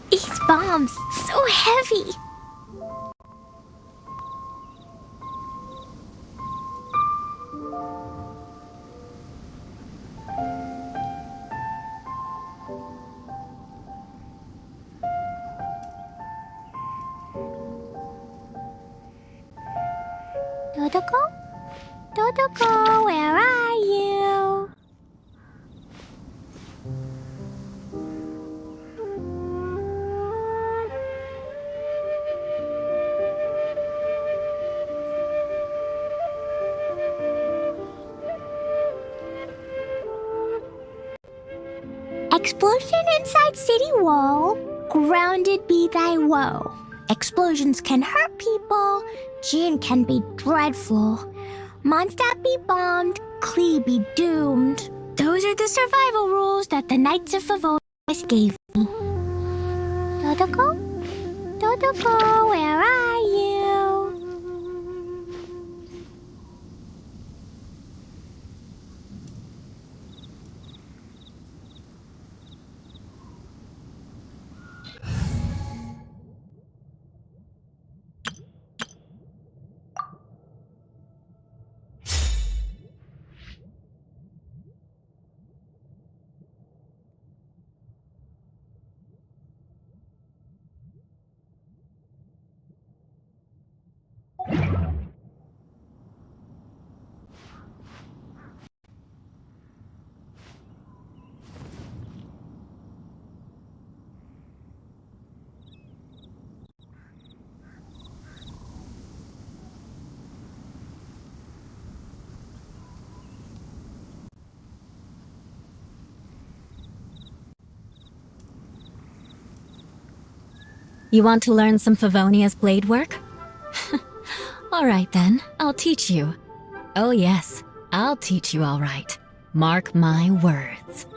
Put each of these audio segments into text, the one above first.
These bombs, so heavy. Dodoko? Dodoko, where are you? Explosion inside city wall. Grounded be thy woe. Explosions can hurt people. Jin can be dreadful. Mondstadt be bombed. Klee be doomed. Those are the survival rules that the Knights of Favonius gave me. Dodoko? Dodoko, where are you? You want to learn some Favonia's blade work? Alright then, I'll teach you. Oh yes, I'll teach you alright. Mark my words.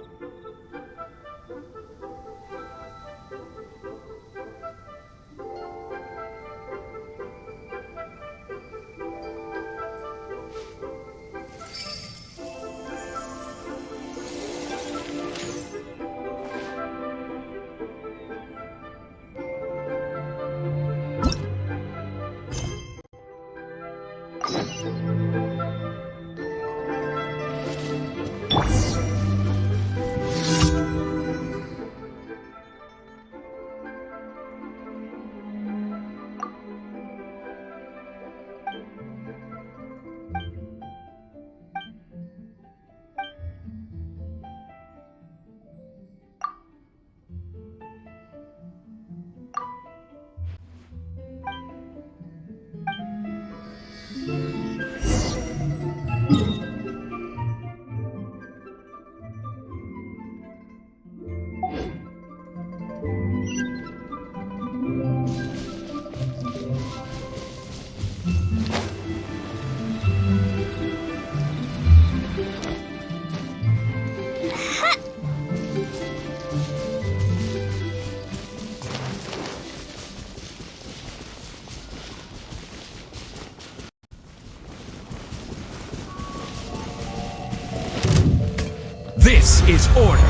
This is order.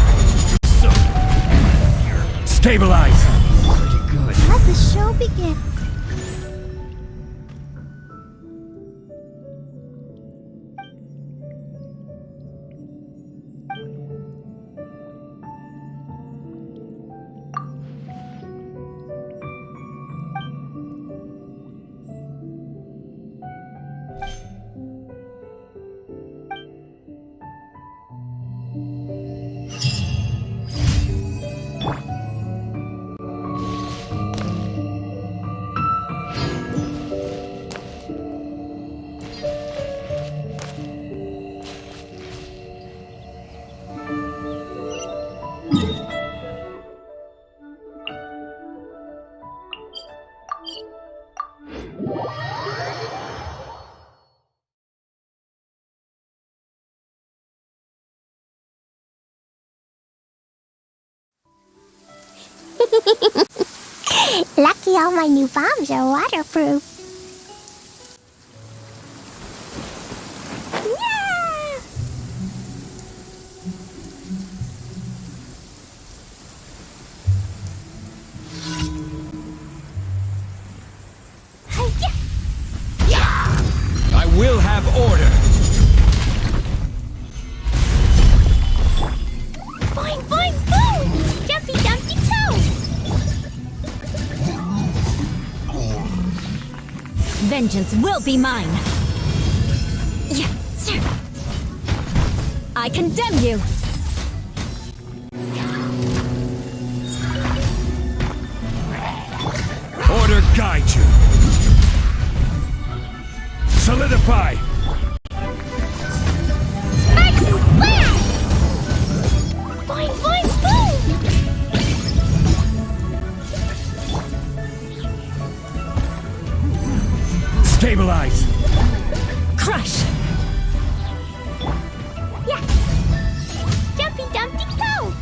So, stabilize. Pretty good. Let the show begin. Let the show begin. Lucky all my new bombs are waterproof. Yeah! I will have order. Boing, boing, boom! Jumpy, dumpty, toe! Vengeance will be mine. Yeah, sir. I condemn you. Order guide you. Solidify. Spikes and splash! Boing, boing, boom! Stabilize. Crush. Yeah! Jumpy, dumpty, toe!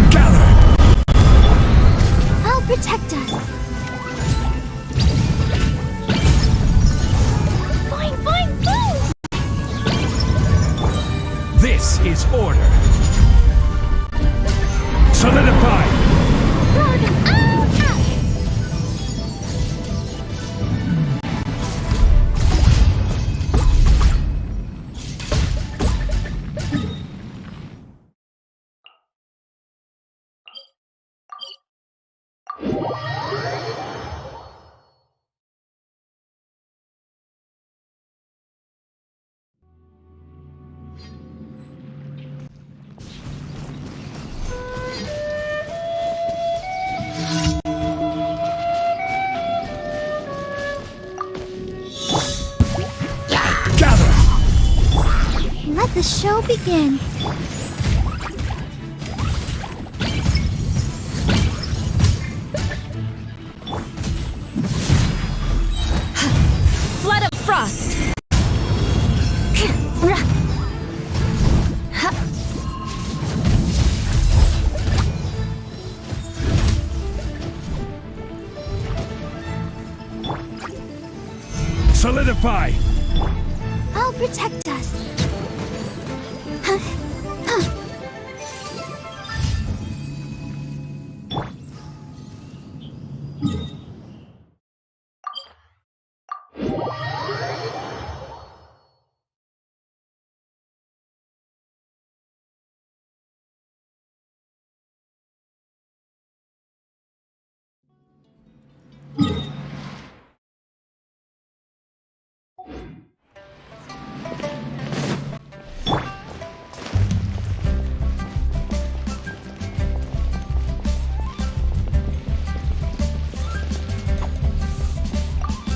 Gather. I'll protect us. Boing, boing, boom! This is order. Solidify. Throw them all out! Gather. Let the show begin. Flood of frost. Solidify. I'll protect us.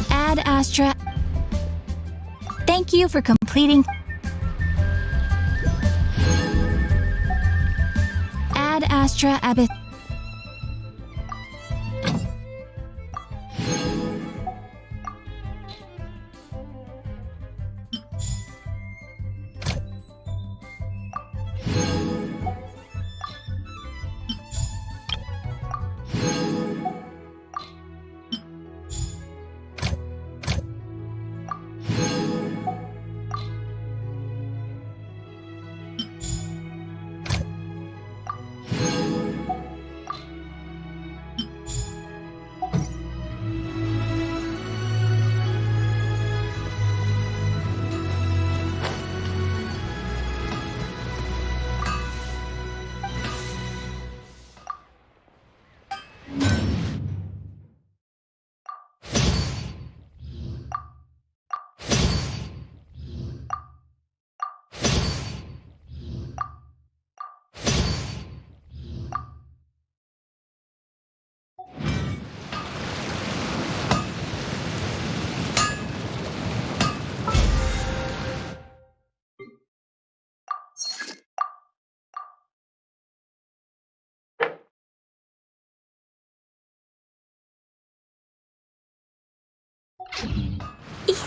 Ad Astra. Thank you for completing. Ad Astra Abyss.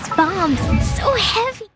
these bombs. It's so heavy.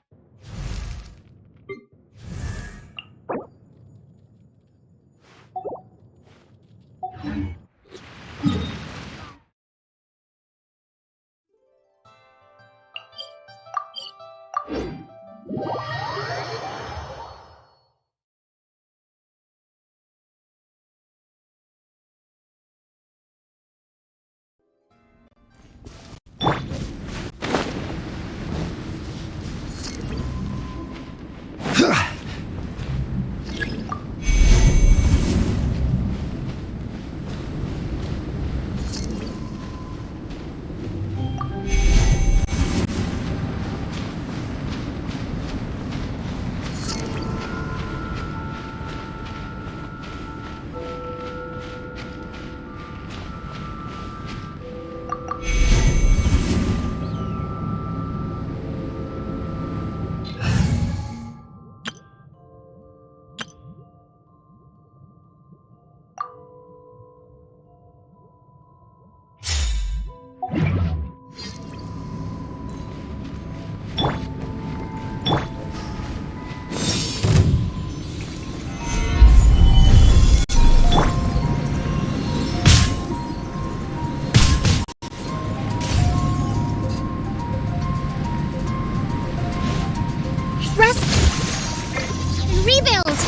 Rebuild!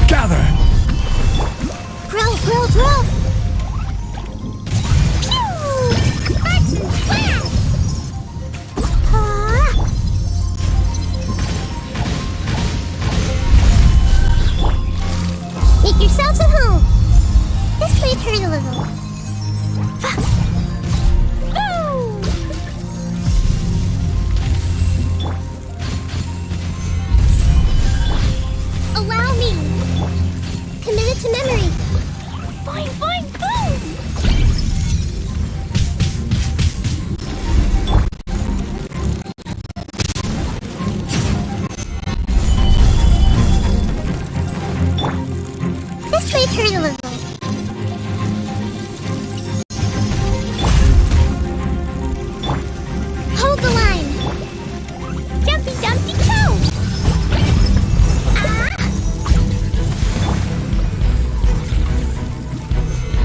Gather! Grow, grow, grow! Pew! Arts and flash! Make yourselves at home! This way, turn a little. Ooh! Allow me! Committed to memory! Fine, fine, boom! This way, turn a little. Hold the line! Jumpy, dumpty, go!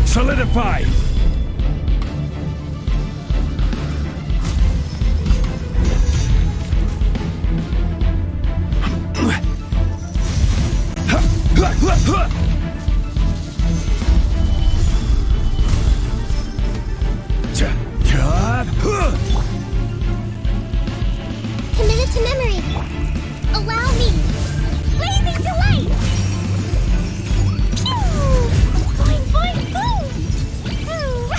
Solidify! Committed to memory. Allow me. Blazing delight. Pew! Fine, fine, boom! Ooh.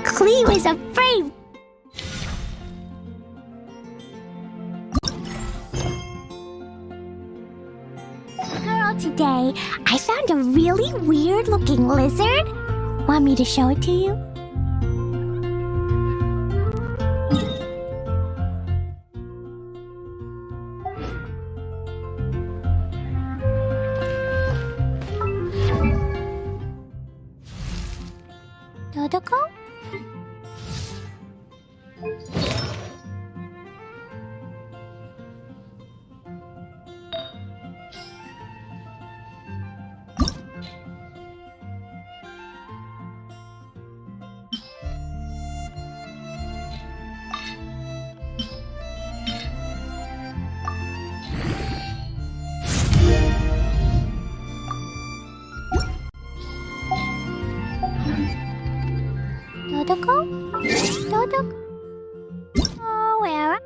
Clee was afraid. Girl, today I found a really weird looking lizard. Want me to show it to you? Dodoko? Dodoco? Dodoco? Oh, where?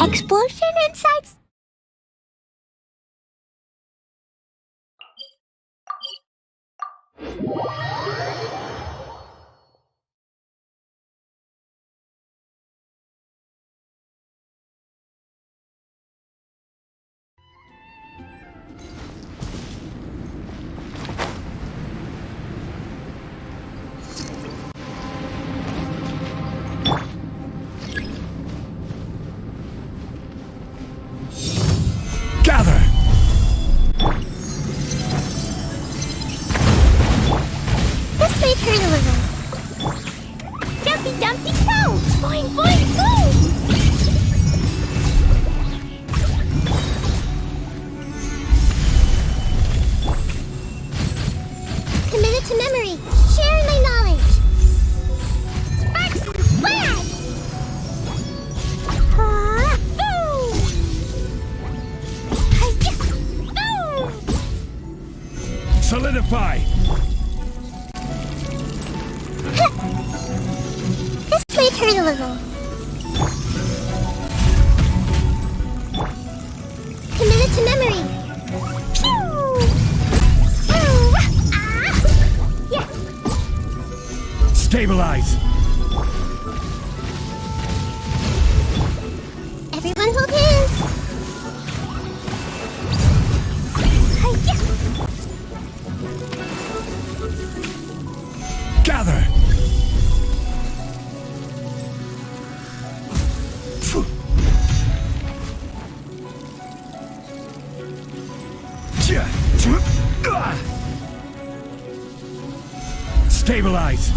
Explosion inside. Gather! This may hurt a little. Jumpy Dumpty go! Boing boing go! Committed to memory. Sharing my knowledge. Sparks flag! Boom! Hi-ya! Boom! Solidify! This may hurt a little. Committed to memory. Pew! Ooh! Ah! Yeah! Stabilize! Everyone hold hands. Hi-ya! Gather! Stabilize!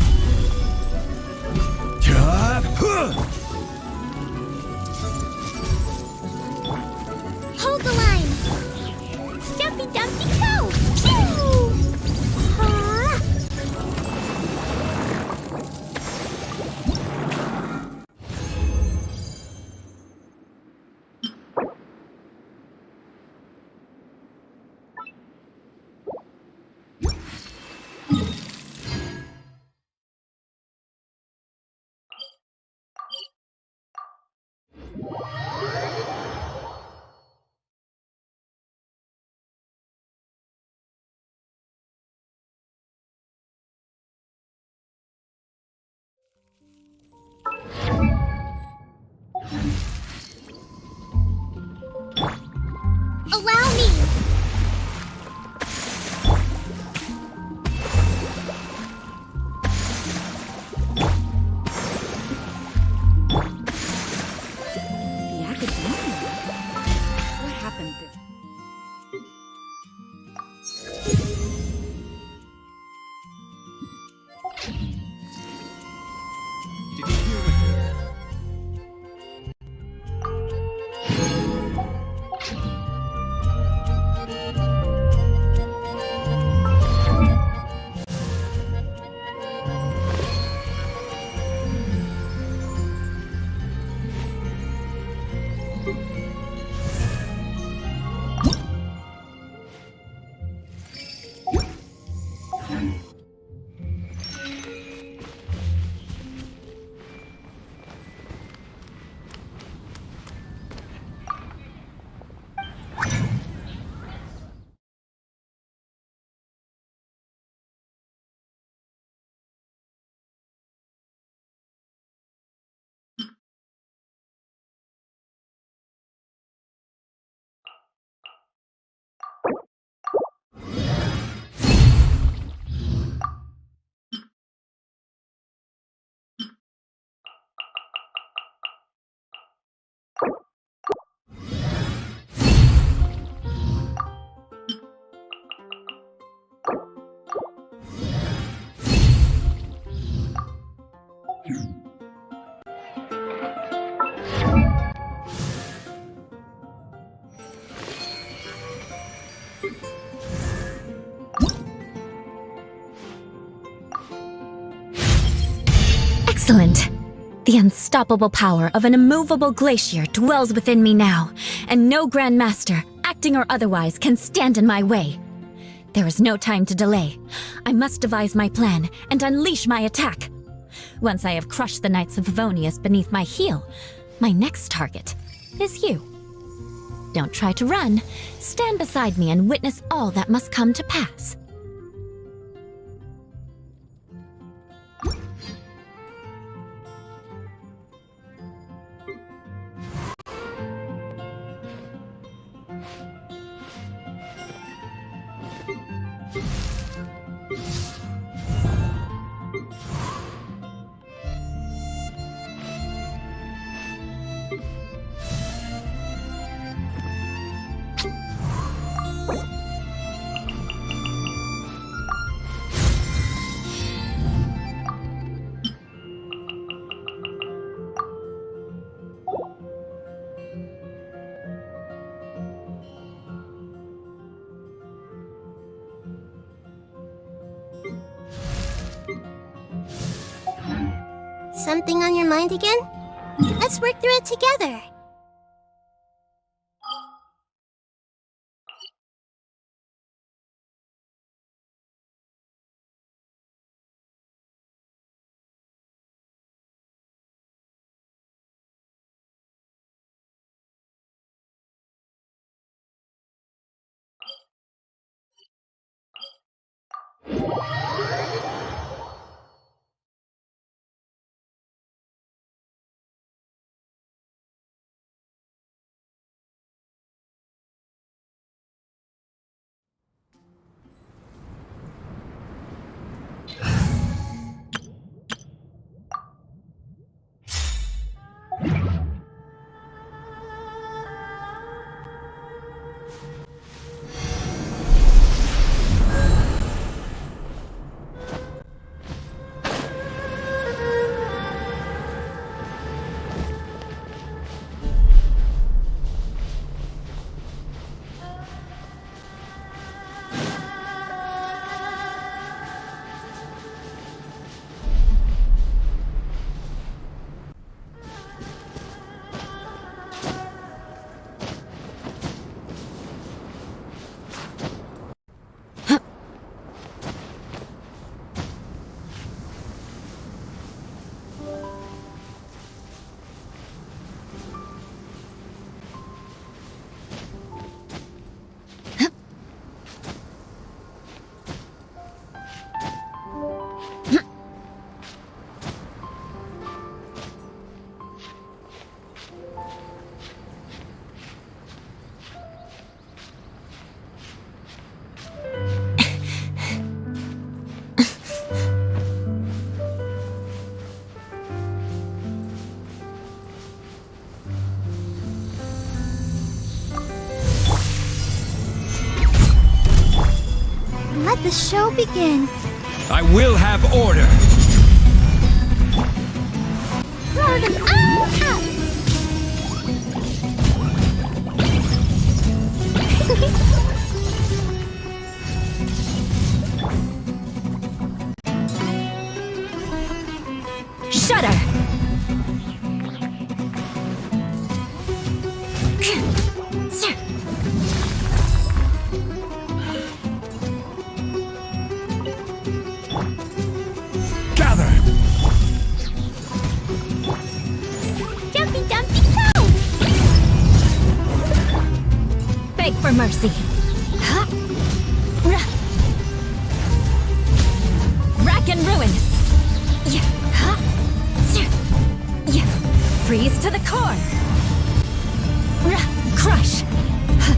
Hold the line. Jumpy Dumpty go! Excellent. The unstoppable power of an immovable glacier dwells within me now, and no Grand Master, acting or otherwise, can stand in my way. There is no time to delay. I must devise my plan and unleash my attack. Once I have crushed the Knights of Favonius beneath my heel, my next target is you. Don't try to run. Stand beside me and witness all that must come to pass. Something on your mind again? Let's work through it together. Let the show begin. I will have order. Throw them all out. Shudder! Gather! Jumpy, jumpy, go! Beg for mercy. Ha! Ra! Rack and ruin! Yeah. Ha! Sir. Yeah. Freeze to the core! Ra! Crush! Ha!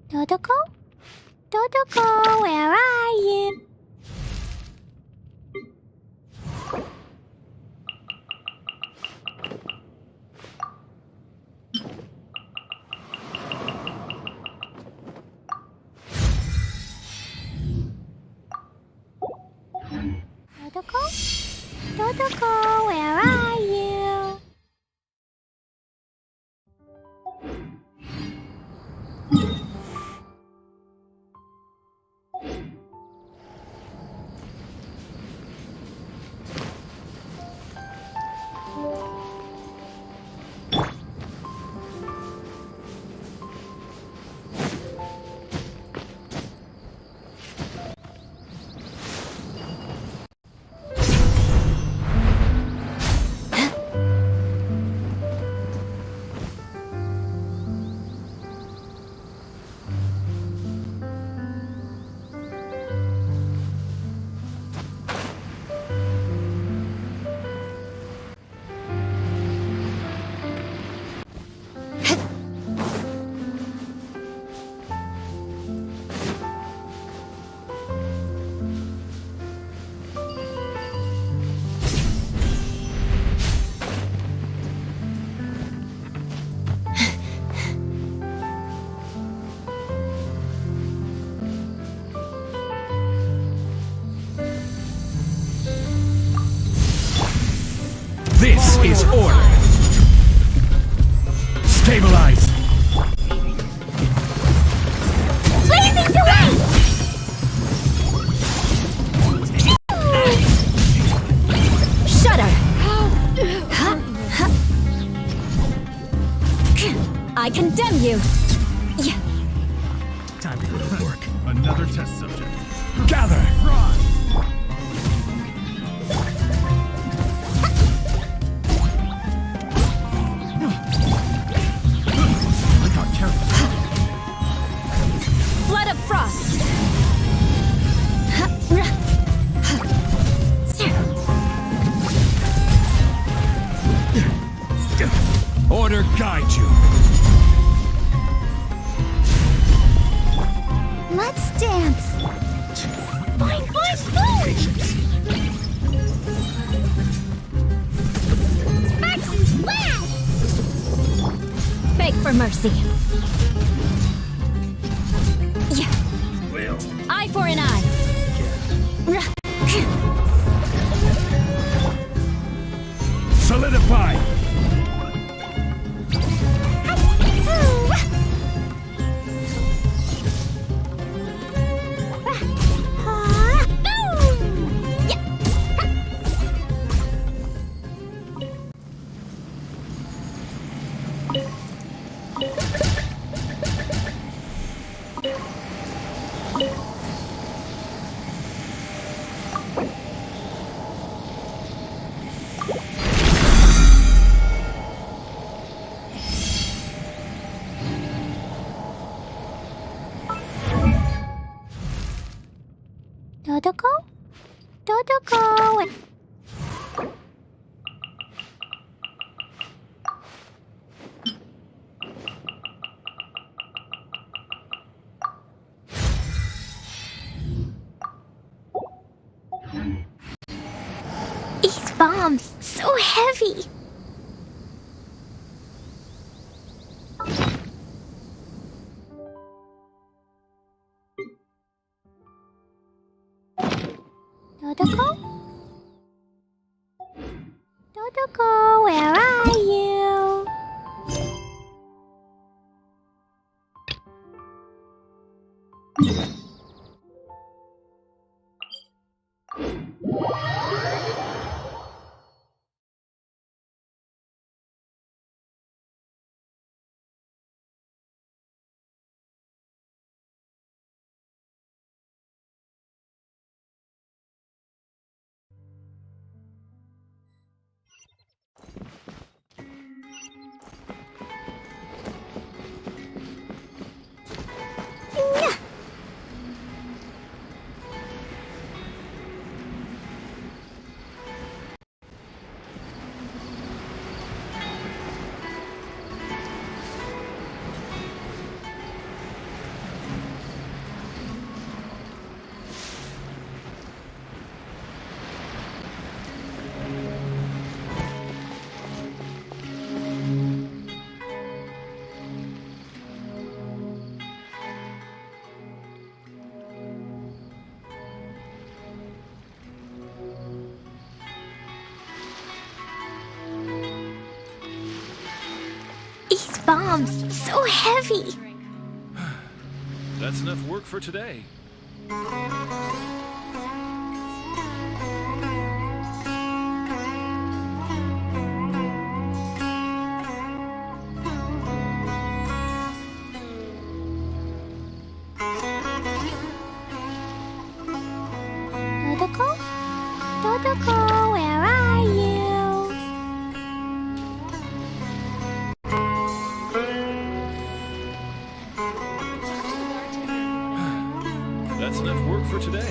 Dodoko? Dodoko, where are you? Totoko, where are you? This is order. Stabilize. Blazing to wait! Shudder! I condemn you! Time to go to work. Another test subject. Gather. Blood of frost! Order guide you. Let's dance. Fine, fine, fine. Sparks and splash. Beg for mercy. Will. Eye for an eye. Solidify. Totoko? Totoko. These bombs, so heavy. Totoko? Totoko, where are you? bombs. So heavy. That's enough work for today. Dodoko? Dodoko, where are you? That's enough work for today.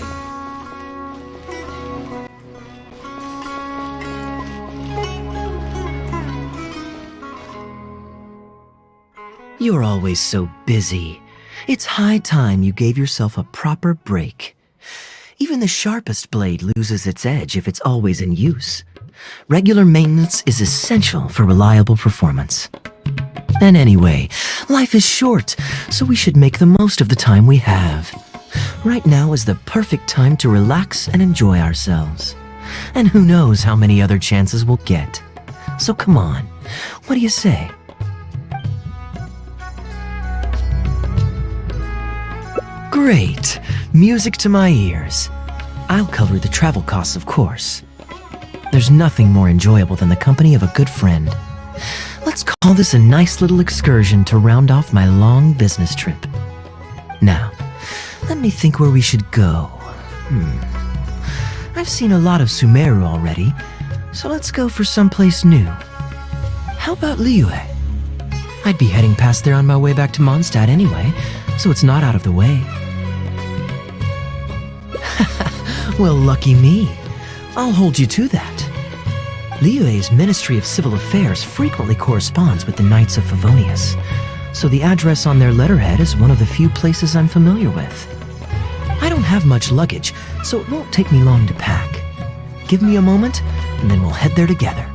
You're always so busy. It's high time you gave yourself a proper break. Even the sharpest blade loses its edge if it's always in use. Regular maintenance is essential for reliable performance. And anyway, life is short, so we should make the most of the time we have. Right now is the perfect time to relax and enjoy ourselves. And who knows how many other chances we'll get. So come on, what do you say? Great! Music to my ears. I'll cover the travel costs, of course. There's nothing more enjoyable than the company of a good friend. Let's call this a nice little excursion to round off my long business trip. Now, let me think where we should go. I've seen a lot of Sumeru already, so let's go for someplace new. How about Liyue? I'd be heading past there on my way back to Mondstadt anyway, so it's not out of the way. Well, lucky me. I'll hold you to that. Liyue's Ministry of Civil Affairs frequently corresponds with the Knights of Favonius, so the address on their letterhead is one of the few places I'm familiar with. I don't have much luggage, so it won't take me long to pack. Give me a moment, and then we'll head there together.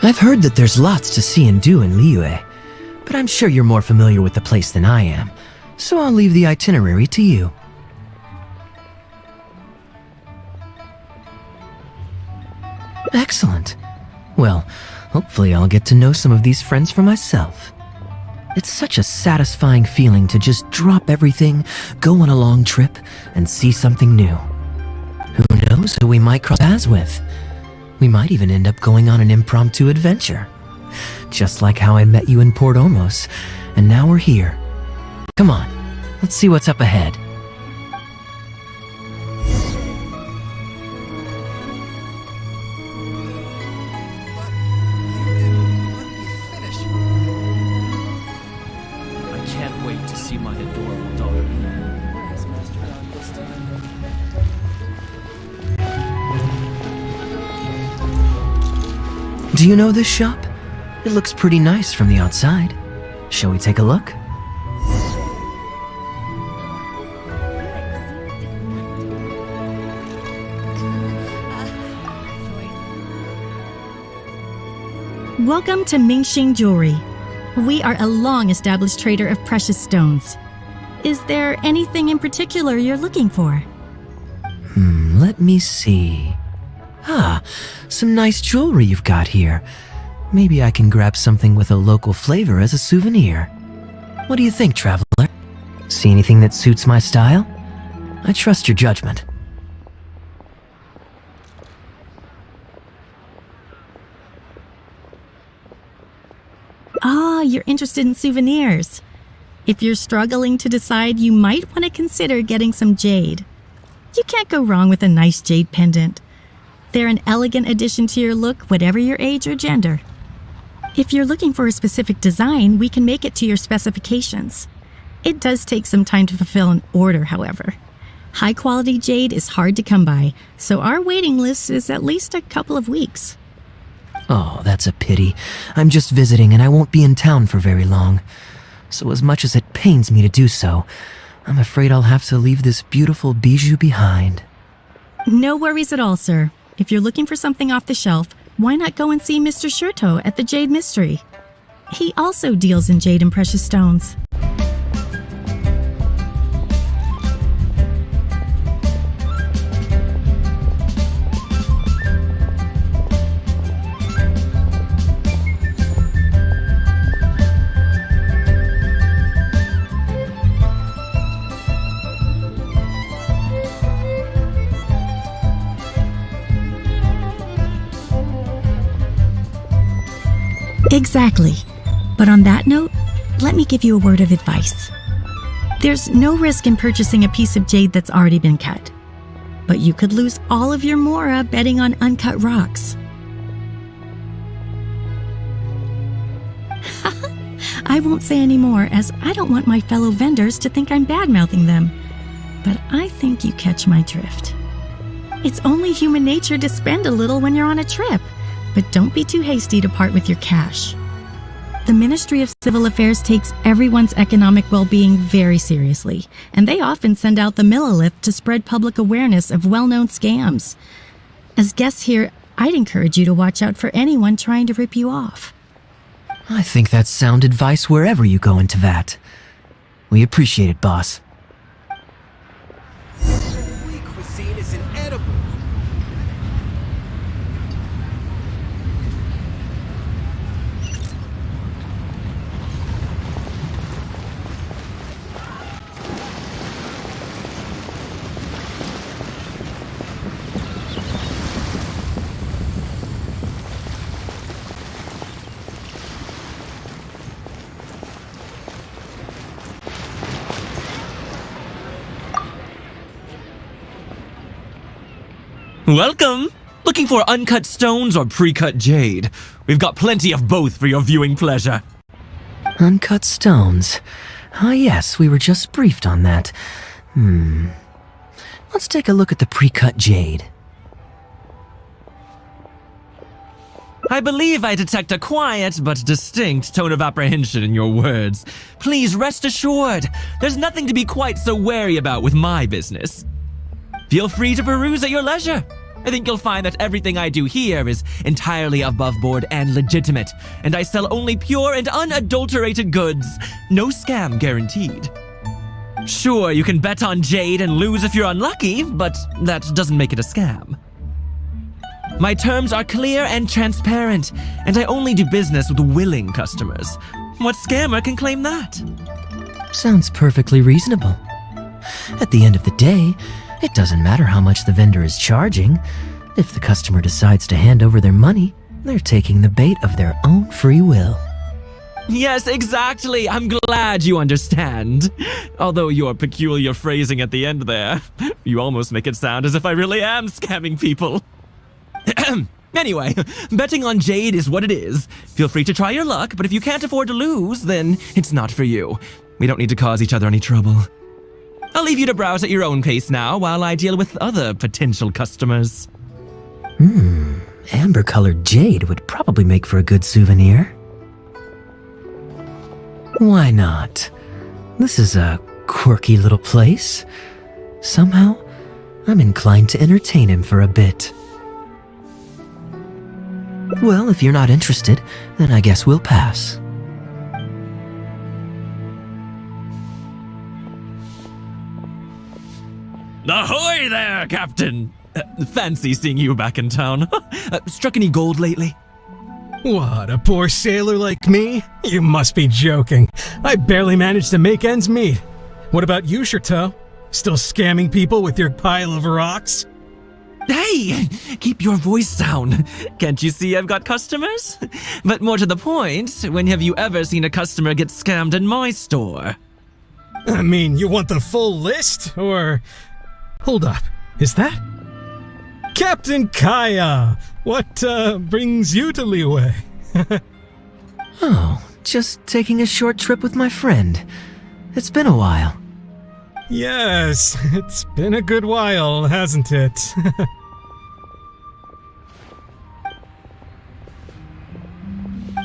I've heard that there's lots to see and do in Liyue, but I'm sure you're more familiar with the place than I am, so I'll leave the itinerary to you. Excellent. Well, hopefully I'll get to know some of these friends for myself. It's such a satisfying feeling to just drop everything, go on a long trip, and see something new. Who knows who we might cross paths with? We might even end up going on an impromptu adventure. Just like how I met you in Port Ormos, and now we're here. Come on, let's see what's up ahead. I can't wait to see my adorable daughter again. Where has Master gone this time? Do you know this shop? It looks pretty nice from the outside. Shall we take a look? Welcome to Mingxing Jewelry. We are a long-established trader of precious stones. Is there anything in particular you're looking for? Let me see. Ah, some nice jewelry you've got here. Maybe I can grab something with a local flavor as a souvenir. What do you think, traveler? See anything that suits my style? I trust your judgment. Ah, you're interested in souvenirs. If you're struggling to decide, you might want to consider getting some jade. You can't go wrong with a nice jade pendant. They're an elegant addition to your look, whatever your age or gender. If you're looking for a specific design, we can make it to your specifications. It does take some time to fulfill an order, however. High-quality jade is hard to come by, so our waiting list is at least a couple of weeks. Oh, that's a pity. I'm just visiting and I won't be in town for very long. So as much as it pains me to do so, I'm afraid I'll have to leave this beautiful bijou behind. No worries at all, sir. If you're looking for something off the shelf, why not go and see Mr. Shurto at the Jade Mystery? He also deals in jade and precious stones. Exactly. But on that note, let me give you a word of advice. There's no risk in purchasing a piece of jade that's already been cut. But you could lose all of your mora betting on uncut rocks. I won't say any more, as I don't want my fellow vendors to think I'm bad-mouthing them. But I think you catch my drift. It's only human nature to spend a little when you're on a trip. But don't be too hasty to part with your cash. The Ministry of Civil Affairs takes everyone's economic well-being very seriously, and they often send out the Millilith to spread public awareness of well-known scams. As guests here, I'd encourage you to watch out for anyone trying to rip you off. I think that's sound advice wherever you go into that. We appreciate it, boss. Cuisine is inedible. Welcome! Looking for uncut stones or pre-cut jade? We've got plenty of both for your viewing pleasure. Uncut stones. Ah, yes, we were just briefed on that. Let's take a look at the pre-cut jade. I believe I detect a quiet but distinct tone of apprehension in your words. Please rest assured, there's nothing to be quite so wary about with my business. Feel free to peruse at your leisure. I think you'll find that everything I do here is entirely above board and legitimate, and I sell only pure and unadulterated goods. No scam guaranteed. Sure, you can bet on jade and lose if you're unlucky, but that doesn't make it a scam. My terms are clear and transparent, and I only do business with willing customers. What scammer can claim that? Sounds perfectly reasonable. At the end of the day, it doesn't matter how much the vendor is charging. If the customer decides to hand over their money, they're taking the bait of their own free will. Yes, exactly. I'm glad you understand. Although your peculiar phrasing at the end there, you almost make it sound as if I really am scamming people. Anyway, betting on jade is what it is. Feel free to try your luck, but if you can't afford to lose, then it's not for you. We don't need to cause each other any trouble. I'll leave you to browse at your own pace now while I deal with other potential customers. Amber-colored jade would probably make for a good souvenir. Why not? This is a quirky little place. Somehow, I'm inclined to entertain him for a bit. Well, if you're not interested, then I guess we'll pass. Ahoy there, Captain! Fancy seeing you back in town. Struck any gold lately? What, a poor sailor like me? You must be joking. I barely managed to make ends meet. What about you, Shurto? Still scamming people with your pile of rocks? Hey! Keep your voice down. Can't you see I've got customers? But more to the point, when have you ever seen a customer get scammed in my store? I mean, you want the full list, or... Hold up, is that? Captain Kaya! What, brings you to Liyue? Oh, just taking a short trip with my friend. It's been a while. Yes, it's been a good while, hasn't it?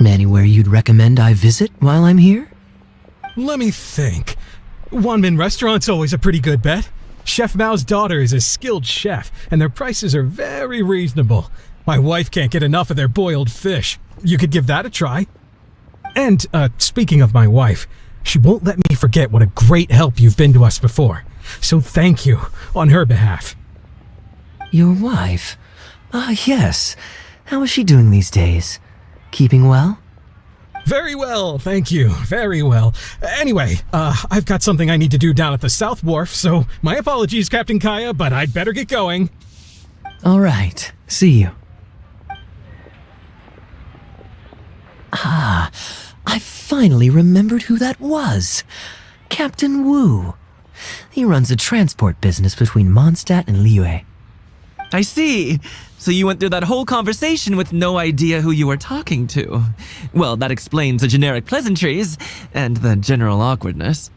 Anywhere you'd recommend I visit while I'm here? Let me think. Wanmin Restaurant's always a pretty good bet. Chef Mao's daughter is a skilled chef, and their prices are very reasonable. My wife can't get enough of their boiled fish. You could give that a try. And, speaking of my wife, she won't let me forget what a great help you've been to us before. So thank you, on her behalf. Your wife? Ah, yes. How is she doing these days? Keeping well? Very well, thank you. Very well. Anyway, I've got something I need to do down at the South Wharf, so my apologies, Captain Kaya, but I'd better get going. All right. See you. Ah, I finally remembered who that was. Captain Wu. He runs a transport business between Mondstadt and Liyue. I see. So you went through that whole conversation with no idea who you were talking to. Well, that explains the generic pleasantries and the general awkwardness.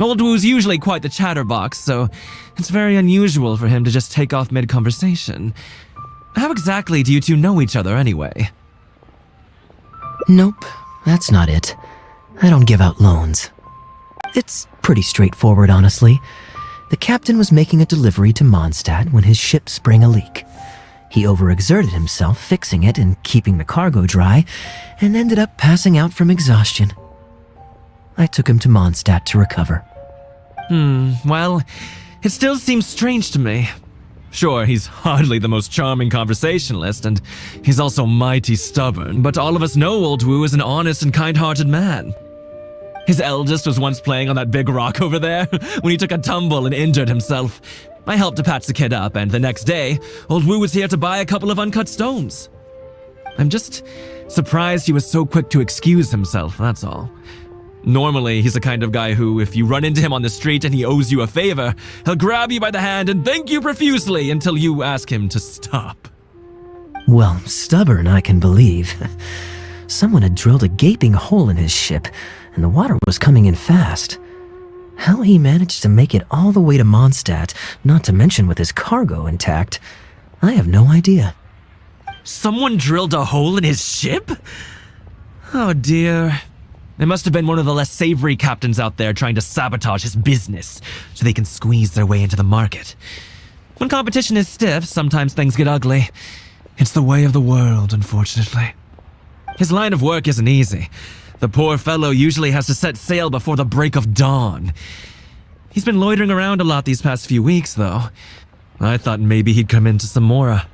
Old Wu's usually quite the chatterbox, so it's very unusual for him to just take off mid-conversation. How exactly do you two know each other anyway? Nope, that's not it. I don't give out loans. It's pretty straightforward, honestly. The captain was making a delivery to Mondstadt when his ship sprang a leak. He overexerted himself fixing it and keeping the cargo dry, and ended up passing out from exhaustion. I took him to Mondstadt to recover. Well, it still seems strange to me. Sure, he's hardly the most charming conversationalist, and he's also mighty stubborn, but all of us know Old Wu is an honest and kind-hearted man. His eldest was once playing on that big rock over there when he took a tumble and injured himself. I helped to patch the kid up, and the next day, Old Wu was here to buy a couple of uncut stones. I'm just surprised he was so quick to excuse himself, that's all. Normally, he's the kind of guy who, if you run into him on the street and he owes you a favor, he'll grab you by the hand and thank you profusely until you ask him to stop. Well, stubborn, I can believe. Someone had drilled a gaping hole in his ship, and the water was coming in fast. How he managed to make it all the way to Mondstadt, not to mention with his cargo intact, I have no idea. Someone drilled a hole in his ship? Oh dear. It must have been one of the less savory captains out there trying to sabotage his business so they can squeeze their way into the market. When competition is stiff, sometimes things get ugly. It's the way of the world, unfortunately. His line of work isn't easy. The poor fellow usually has to set sail before the break of dawn. He's been loitering around a lot these past few weeks, though. I thought maybe he'd come into some Mora.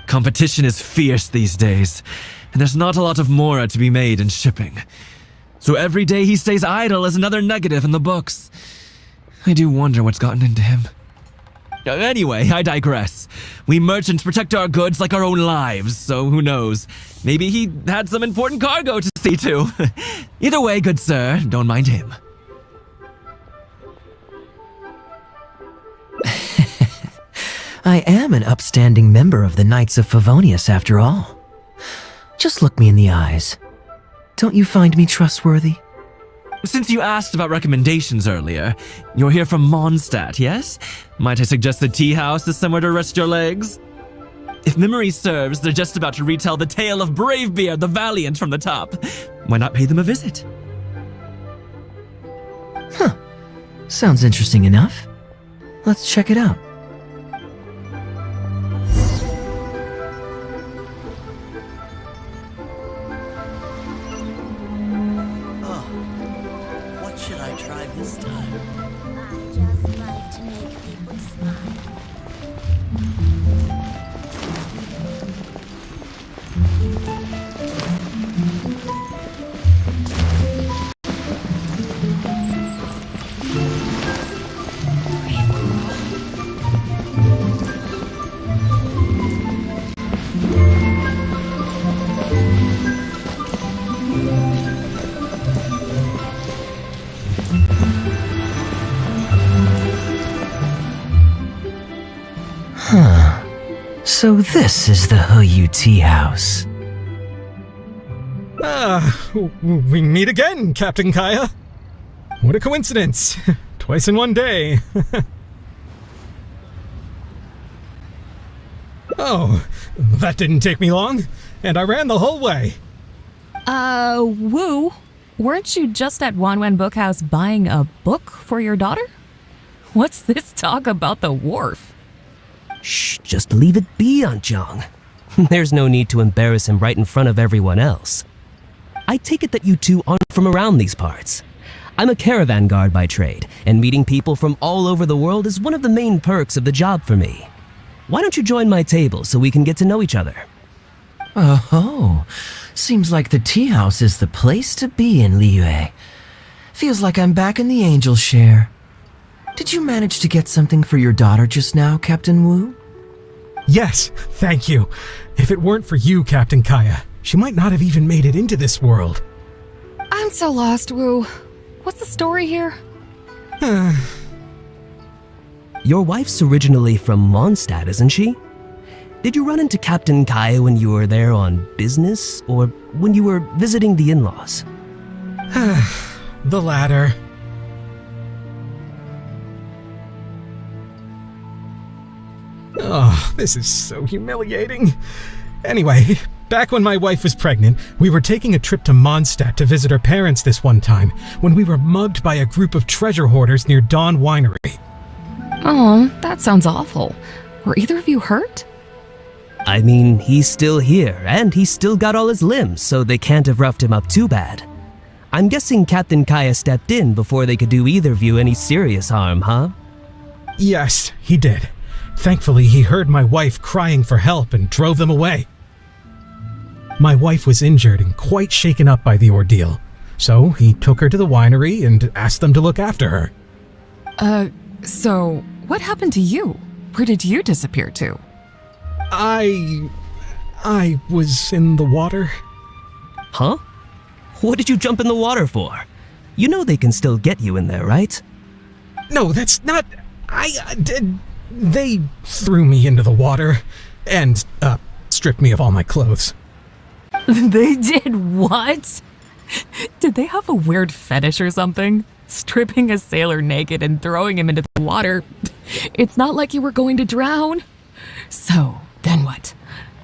Competition is fierce these days, and there's not a lot of Mora to be made in shipping. So every day he stays idle is another negative in the books. I do wonder what's gotten into him. Anyway, I digress. We merchants protect our goods like our own lives, so who knows? Maybe he had some important cargo to see to. Either way, good sir, don't mind him. I am an upstanding member of the Knights of Favonius, after all. Just look me in the eyes. Don't you find me trustworthy? Since you asked about recommendations earlier, you're here from Mondstadt, yes? Might I suggest the tea house is somewhere to rest your legs? If memory serves, they're just about to retell the tale of Bravebeard the Valiant from the top. Why not pay them a visit? Huh. Sounds interesting enough. Let's check it out. What should I try this time? I just like to make people smile. Huh. So this is the Huyu Tea House. We meet again, Captain Kaya. what a coincidence. Twice in one day. Oh, that didn't take me long, and I ran the whole way. Woo, weren't you just at Wanwan Bookhouse buying a book for your daughter? What's this talk about the wharf? Shh, just leave it be, Aunt Jong. There's no need to embarrass him right in front of everyone else. I take it that you two aren't from around these parts. I'm a caravan guard by trade, and meeting people from all over the world is one of the main perks of the job for me. Why don't you join my table so we can get to know each other? Oh, seems like the tea house is the place to be in Liyue. Feels like I'm back in the angel share. Did you manage to get something for your daughter just now, Captain Wu? Yes, thank you. If it weren't for you, Captain Kaya, she might not have even made it into this world. I'm so lost, Woo. What's the story here? Your wife's originally from Mondstadt, isn't she? Did you run into Captain Kaya when you were there on business, or when you were visiting the in-laws? The latter. Oh, this is so humiliating. Anyway, back when my wife was pregnant, we were taking a trip to Mondstadt to visit her parents this one time, when we were mugged by a group of treasure hoarders near Dawn Winery. Oh, that sounds awful. Were either of you hurt? I mean, he's still here, and he's still got all his limbs, so they can't have roughed him up too bad. I'm guessing Captain Kaya stepped in before they could do either of you any serious harm, huh? Yes, he did. Thankfully, he heard my wife crying for help and drove them away. My wife was injured and quite shaken up by the ordeal, so he took her to the winery and asked them to look after her. So what happened to you? Where did you disappear to? I was in the water. Huh? What did you jump in the water for? You know they can still get you in there, right? No, that's not... They threw me into the water and, stripped me of all my clothes. They did what? Did they have a weird fetish or something? Stripping a sailor naked and throwing him into the water. It's not like you were going to drown. So, then what?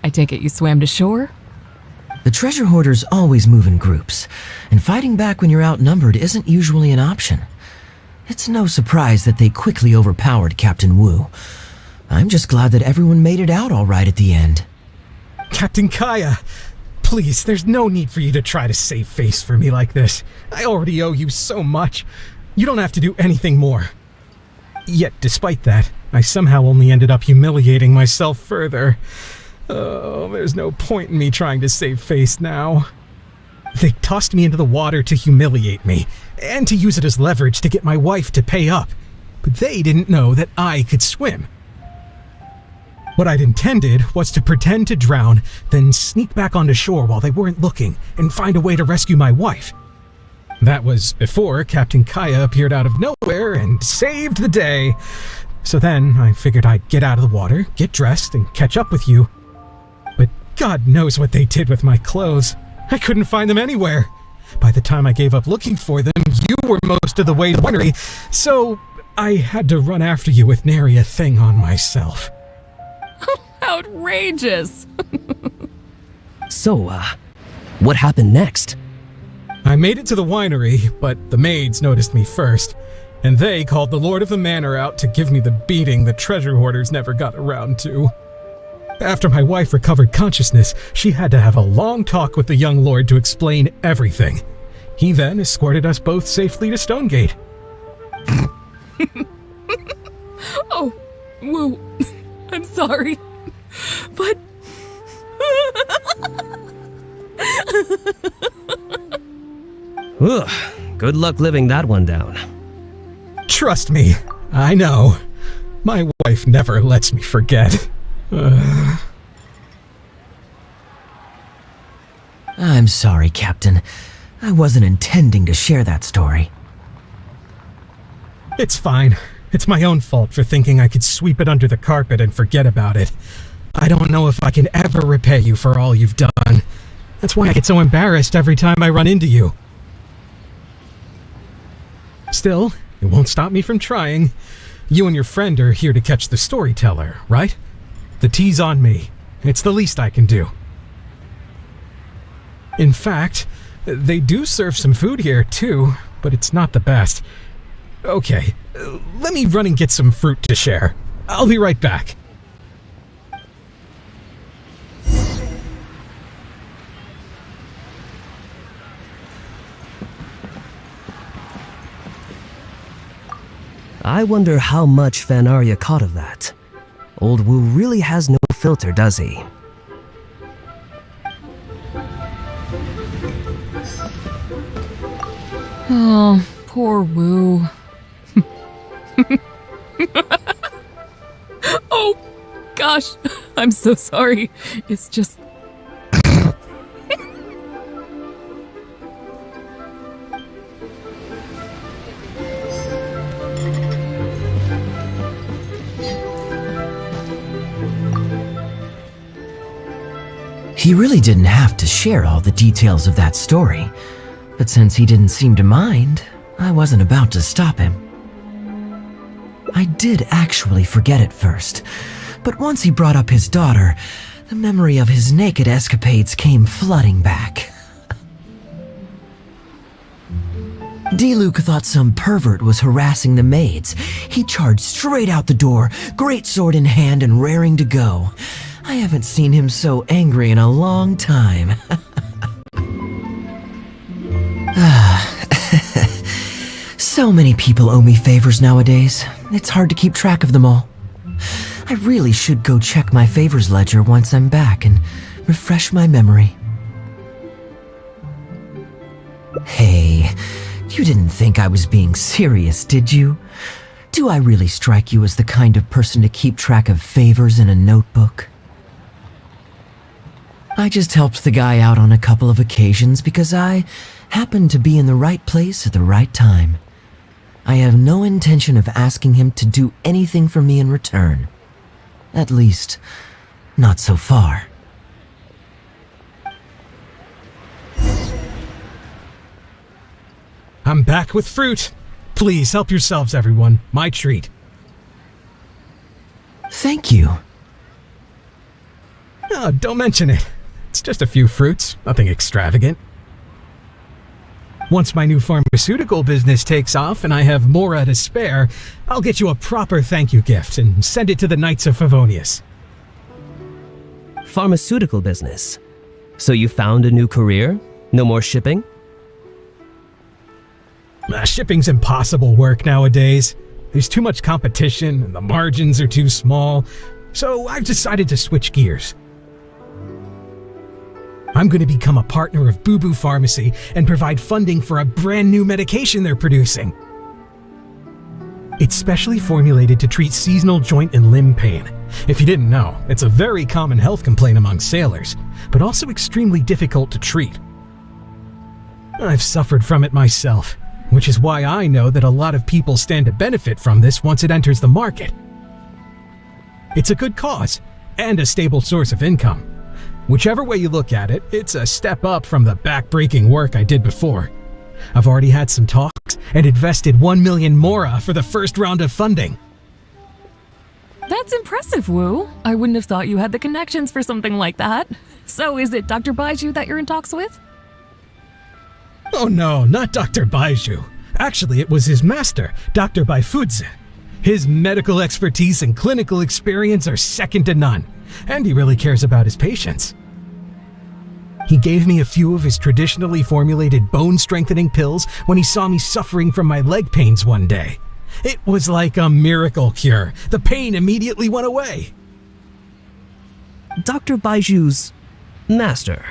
I take it you swam to shore? The treasure hoarders always move in groups, and fighting back when you're outnumbered isn't usually an option. It's no surprise that they quickly overpowered Captain Wu. I'm just glad that everyone made it out all right at the end. Captain Kaya, please, there's no need for you to try to save face for me like this. I already owe you so much. You don't have to do anything more. Yet, despite that, I somehow only ended up humiliating myself further. Oh, there's no point in me trying to save face now. They tossed me into the water to humiliate me, and to use it as leverage to get my wife to pay up. But they didn't know that I could swim. What I'd intended was to pretend to drown, then sneak back onto shore while they weren't looking, and find a way to rescue my wife. That was before Captain Kaya appeared out of nowhere and saved the day. So then I figured I'd get out of the water, get dressed, and catch up with you. But God knows what they did with my clothes. I couldn't find them anywhere. By the time I gave up looking for them, you were most of the way to the winery, so I had to run after you with nary a thing on myself. Outrageous! So, what happened next? I made it to the winery, but the maids noticed me first, and they called the Lord of the Manor out to give me the beating the treasure hoarders never got around to. After my wife recovered consciousness, she had to have a long talk with the young lord to explain everything. He then escorted us both safely to Stonegate. Oh, Woo, I'm sorry, but... Ugh, good luck living that one down. Trust me, I know. My wife never lets me forget. I'm sorry, Captain. I wasn't intending to share that story. It's fine. It's my own fault for thinking I could sweep it under the carpet and forget about it. I don't know if I can ever repay you for all you've done. That's why I get so embarrassed every time I run into you. Still, it won't stop me from trying. You and your friend are here to catch the storyteller, right? The tea's on me. It's the least I can do. In fact, they do serve some food here too, but it's not the best. Okay, let me run and get some fruit to share. I'll be right back. I wonder how much Fanaria caught of that. Old Wu really has no filter, does he? Oh, poor Wu. Oh, gosh. I'm so sorry. It's just... He really didn't have to share all the details of that story, but since he didn't seem to mind, I wasn't about to stop him. I did actually forget at first, but once he brought up his daughter, the memory of his naked escapades came flooding back. D-Luke thought some pervert was harassing the maids. He charged straight out the door, great sword in hand and raring to go. I haven't seen him so angry in a long time. So many people owe me favors nowadays. It's hard to keep track of them all. I really should go check my favors ledger once I'm back and refresh my memory. Hey, you didn't think I was being serious, did you? Do I really strike you as the kind of person to keep track of favors in a notebook? I just helped the guy out on a couple of occasions because I happened to be in the right place at the right time. I have no intention of asking him to do anything for me in return. At least, not so far. I'm back with fruit. Please help yourselves, everyone. My treat. Thank you. Oh, don't mention it. It's just a few fruits, nothing extravagant. Once my new pharmaceutical business takes off and I have Mora to spare, I'll get you a proper thank you gift and send it to the Knights of Favonius. Pharmaceutical business. So you found a new career? No more shipping? Shipping's impossible work nowadays. There's too much competition and the margins are too small, so I've decided to switch gears. I'm going to become a partner of Boo Boo Pharmacy and provide funding for a brand new medication they're producing. It's specially formulated to treat seasonal joint and limb pain. If you didn't know, it's a very common health complaint among sailors, but also extremely difficult to treat. I've suffered from it myself, which is why I know that a lot of people stand to benefit from this once it enters the market. It's a good cause and a stable source of income. Whichever way you look at it, it's a step up from the back-breaking work I did before. I've already had some talks and invested 1 million Mora for the first round of funding. That's impressive, Wu. I wouldn't have thought you had the connections for something like that. So is it Dr. Baiju that you're in talks with? Oh no, not Dr. Baiju. Actually, it was his master, Dr. Baifudze. His medical expertise and clinical experience are second to none, and he really cares about his patients. He gave me a few of his traditionally formulated bone-strengthening pills when he saw me suffering from my leg pains one day. It was like a miracle cure. The pain immediately went away. Dr. Baiju's master.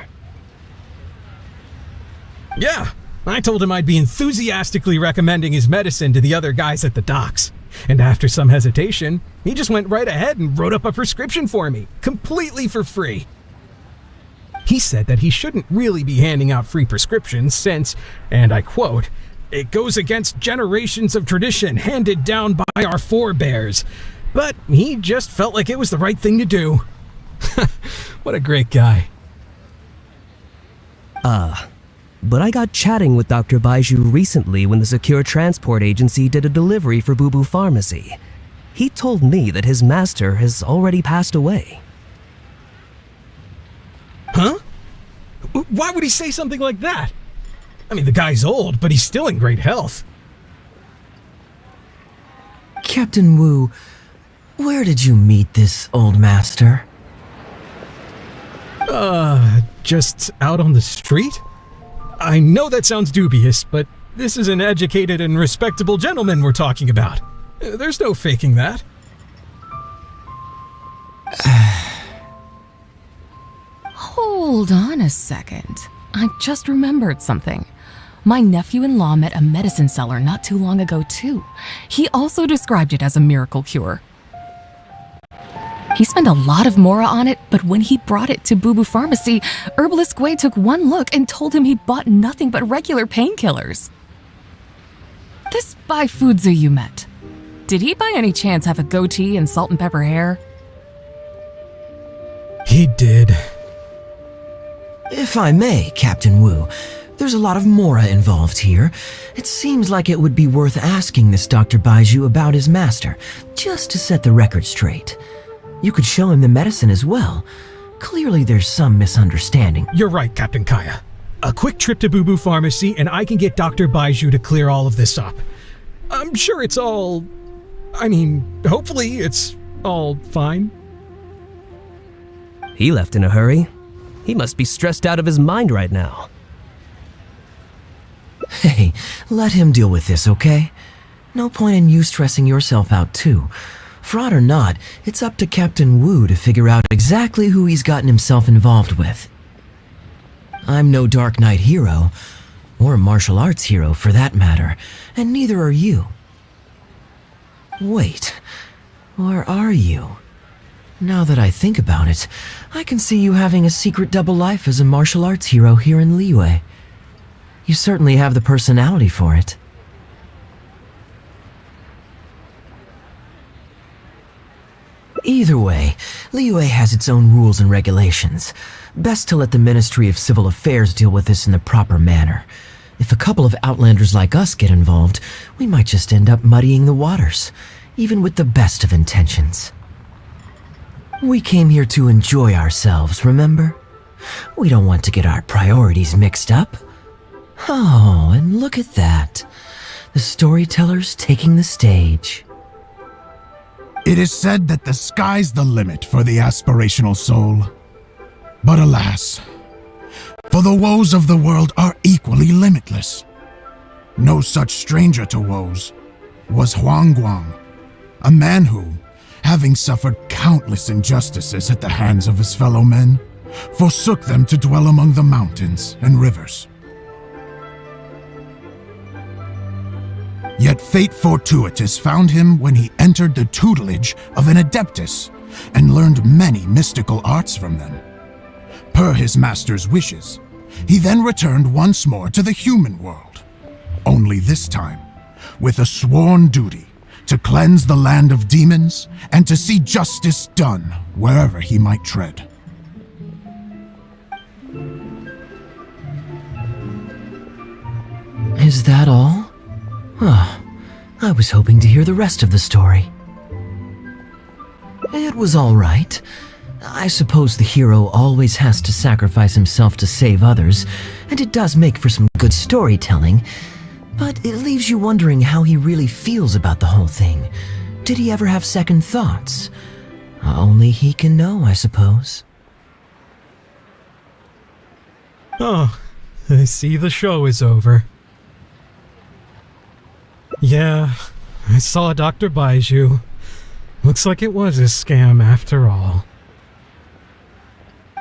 Yeah, I told him I'd be enthusiastically recommending his medicine to the other guys at the docks. And after some hesitation, he just went right ahead and wrote up a prescription for me, completely for free. He said that he shouldn't really be handing out free prescriptions since, and I quote, "It goes against generations of tradition handed down by our forebears." But he just felt like it was the right thing to do. What a great guy. but I got chatting with Dr. Baiju recently when the Secure Transport Agency did a delivery for Boo Boo Pharmacy. He told me that his master has already passed away. Huh? Why would he say something like that? I mean, the guy's old, but he's still in great health. Captain Wu, where did you meet this old master? Just out on the street? I know that sounds dubious, but this is an educated and respectable gentleman we're talking about. There's no faking that. Hold on a second. I just remembered something. My nephew-in-law met a medicine seller not too long ago, too. He also described it as a miracle cure. He spent a lot of mora on it, but when he brought it to Boo Boo Pharmacy, Herbalist Gui took one look and told him he bought nothing but regular painkillers. This Bai Fuzi you met, did he by any chance have a goatee and salt and pepper hair? He did. If I may, Captain Wu, there's a lot of mora involved here. It seems like it would be worth asking this Dr. Baiju about his master, just to set the record straight. You could show him the medicine as well. Clearly there's some misunderstanding. You're right, Captain Kaya. A quick trip to Boo Boo Pharmacy and I can get Dr. Baiju to clear all of this up. I'm sure it's all... hopefully it's all fine. He left in a hurry. He must be stressed out of his mind right now. Hey, let him deal with this, okay? No point in you stressing yourself out too. Fraud or not, it's up to Captain Wu to figure out exactly who he's gotten himself involved with. I'm no Dark Knight hero, or martial arts hero for that matter, and neither are you. Wait, or are you? Now that I think about it, I can see you having a secret double life as a martial arts hero here in Liyue. You certainly have the personality for it. Either way, Liyue has its own rules and regulations. Best to let the Ministry of Civil Affairs deal with this in the proper manner. If a couple of outlanders like us get involved, we might just end up muddying the waters, even with the best of intentions. We came here to enjoy ourselves, remember? We don't want to get our priorities mixed up. Oh, and look at that. The storyteller's taking the stage. It is said that the sky's the limit for the aspirational soul. But alas, for the woes of the world are equally limitless. No such stranger to woes was Huang Guang, a man who, having suffered countless injustices at the hands of his fellow men, forsook them to dwell among the mountains and rivers. Yet fate fortuitous found him when he entered the tutelage of an adeptus and learned many mystical arts from them. Per his master's wishes, he then returned once more to the human world, only this time with a sworn duty to cleanse the land of demons and to see justice done wherever he might tread. Is that all? I was hoping to hear the rest of the story. It was all right. I suppose the hero always has to sacrifice himself to save others, and it does make for some good storytelling, but it leaves you wondering how he really feels about the whole thing. Did he ever have second thoughts? Only he can know, I suppose. Oh, I see the show is over. Yeah, I saw Dr. Baiju. Looks like it was a scam after all.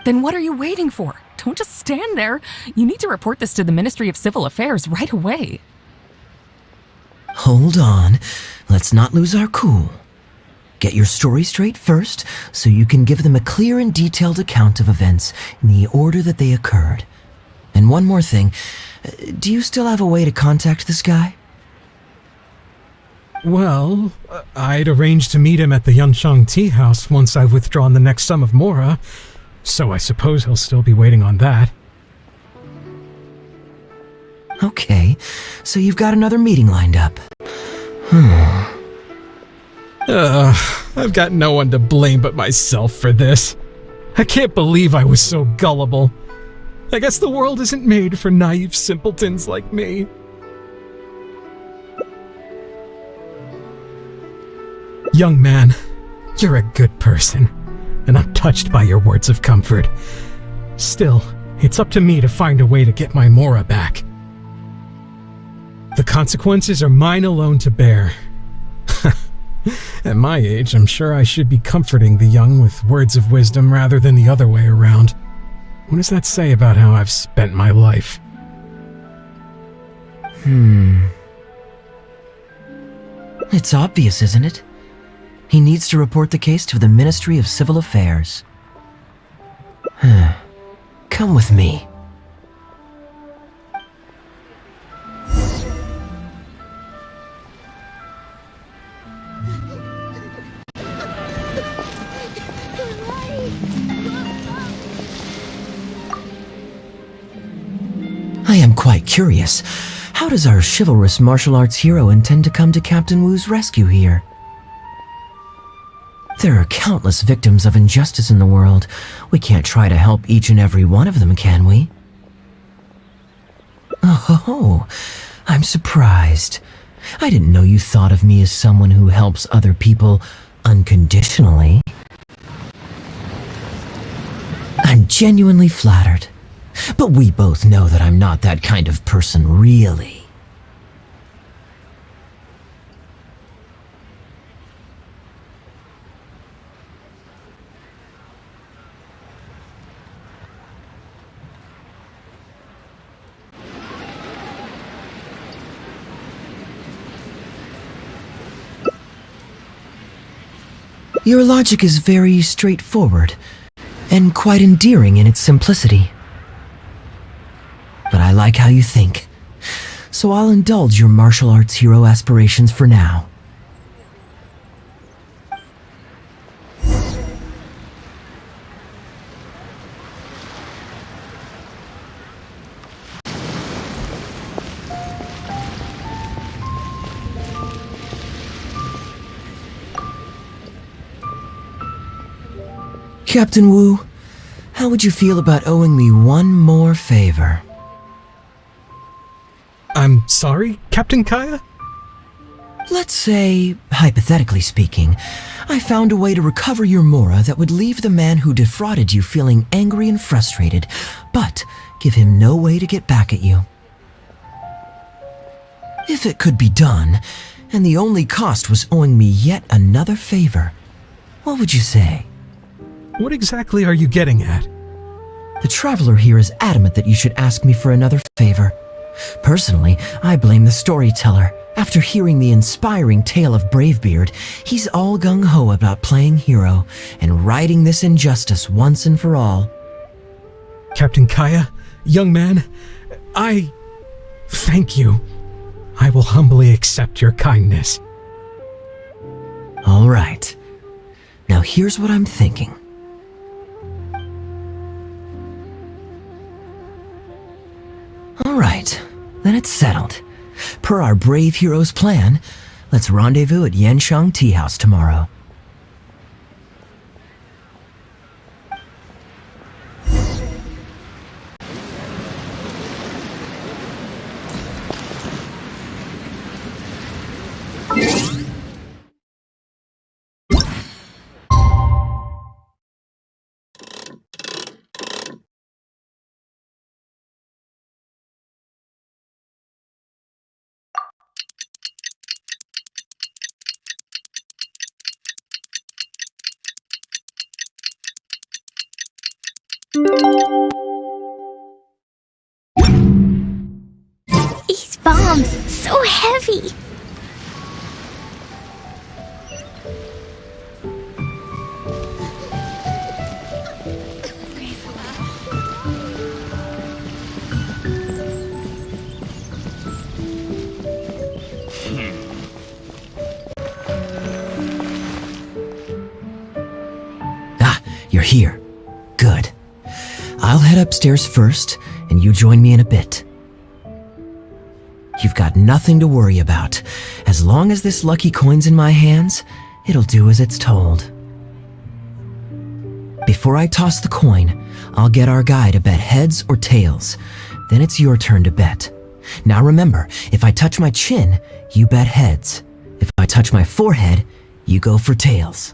Then what are you waiting for? Don't just stand there. You need to report this to the Ministry of Civil Affairs right away. Hold on. Let's not lose our cool. Get your story straight first, so you can give them a clear and detailed account of events in the order that they occurred. And one more thing. Do you still have a way to contact this guy? Well, I'd arranged to meet him at the Yunshang Tea House once I've withdrawn the next sum of mora, so I suppose he'll still be waiting on that. Okay, so you've got another meeting lined up. I've got no one to blame but myself for this. I can't believe I was so gullible. I guess the world isn't made for naive simpletons like me. Young man, you're a good person, and I'm touched by your words of comfort. Still, it's up to me to find a way to get my Mora back. The consequences are mine alone to bear. At my age, I'm sure I should be comforting the young with words of wisdom rather than the other way around. What does that say about how I've spent my life? It's obvious, isn't it? He needs to report the case to the Ministry of Civil Affairs. Come with me. I am quite curious. How does our chivalrous martial arts hero intend to come to Captain Wu's rescue here? There are countless victims of injustice in the world. We can't try to help each and every one of them, can we? Oh, I'm surprised. I didn't know you thought of me as someone who helps other people unconditionally. I'm genuinely flattered. But we both know that I'm not that kind of person, really. Your logic is very straightforward, and quite endearing in its simplicity. But I like how you think, so I'll indulge your martial arts hero aspirations for now. Captain Wu, how would you feel about owing me one more favor? I'm sorry, Captain Kaya? Let's say, hypothetically speaking, I found a way to recover your Mora that would leave the man who defrauded you feeling angry and frustrated, but give him no way to get back at you. If it could be done, and the only cost was owing me yet another favor, what would you say? What exactly are you getting at? The traveler here is adamant that you should ask me for another favor. Personally, I blame the storyteller. After hearing the inspiring tale of Bravebeard, he's all gung-ho about playing hero and righting this injustice once and for all. Captain Kaya, young man, I thank you. I will humbly accept your kindness. All right. Now here's what I'm thinking. All right, then it's settled. Per our brave hero's plan, let's rendezvous at Yanshang Tea House tomorrow. These bombs, so heavy. You're here. Good. I'll head upstairs first, and you join me in a bit. You've got nothing to worry about. As long as this lucky coin's in my hands, it'll do as it's told. Before I toss the coin, I'll get our guy to bet heads or tails. Then it's your turn to bet. Now remember, if I touch my chin, you bet heads. If I touch my forehead, you go for tails.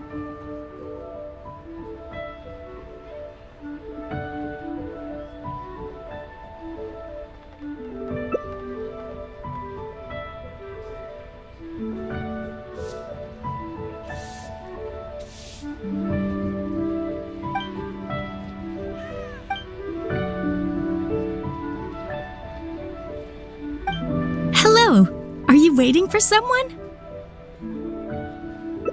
Hello, are you waiting for someone?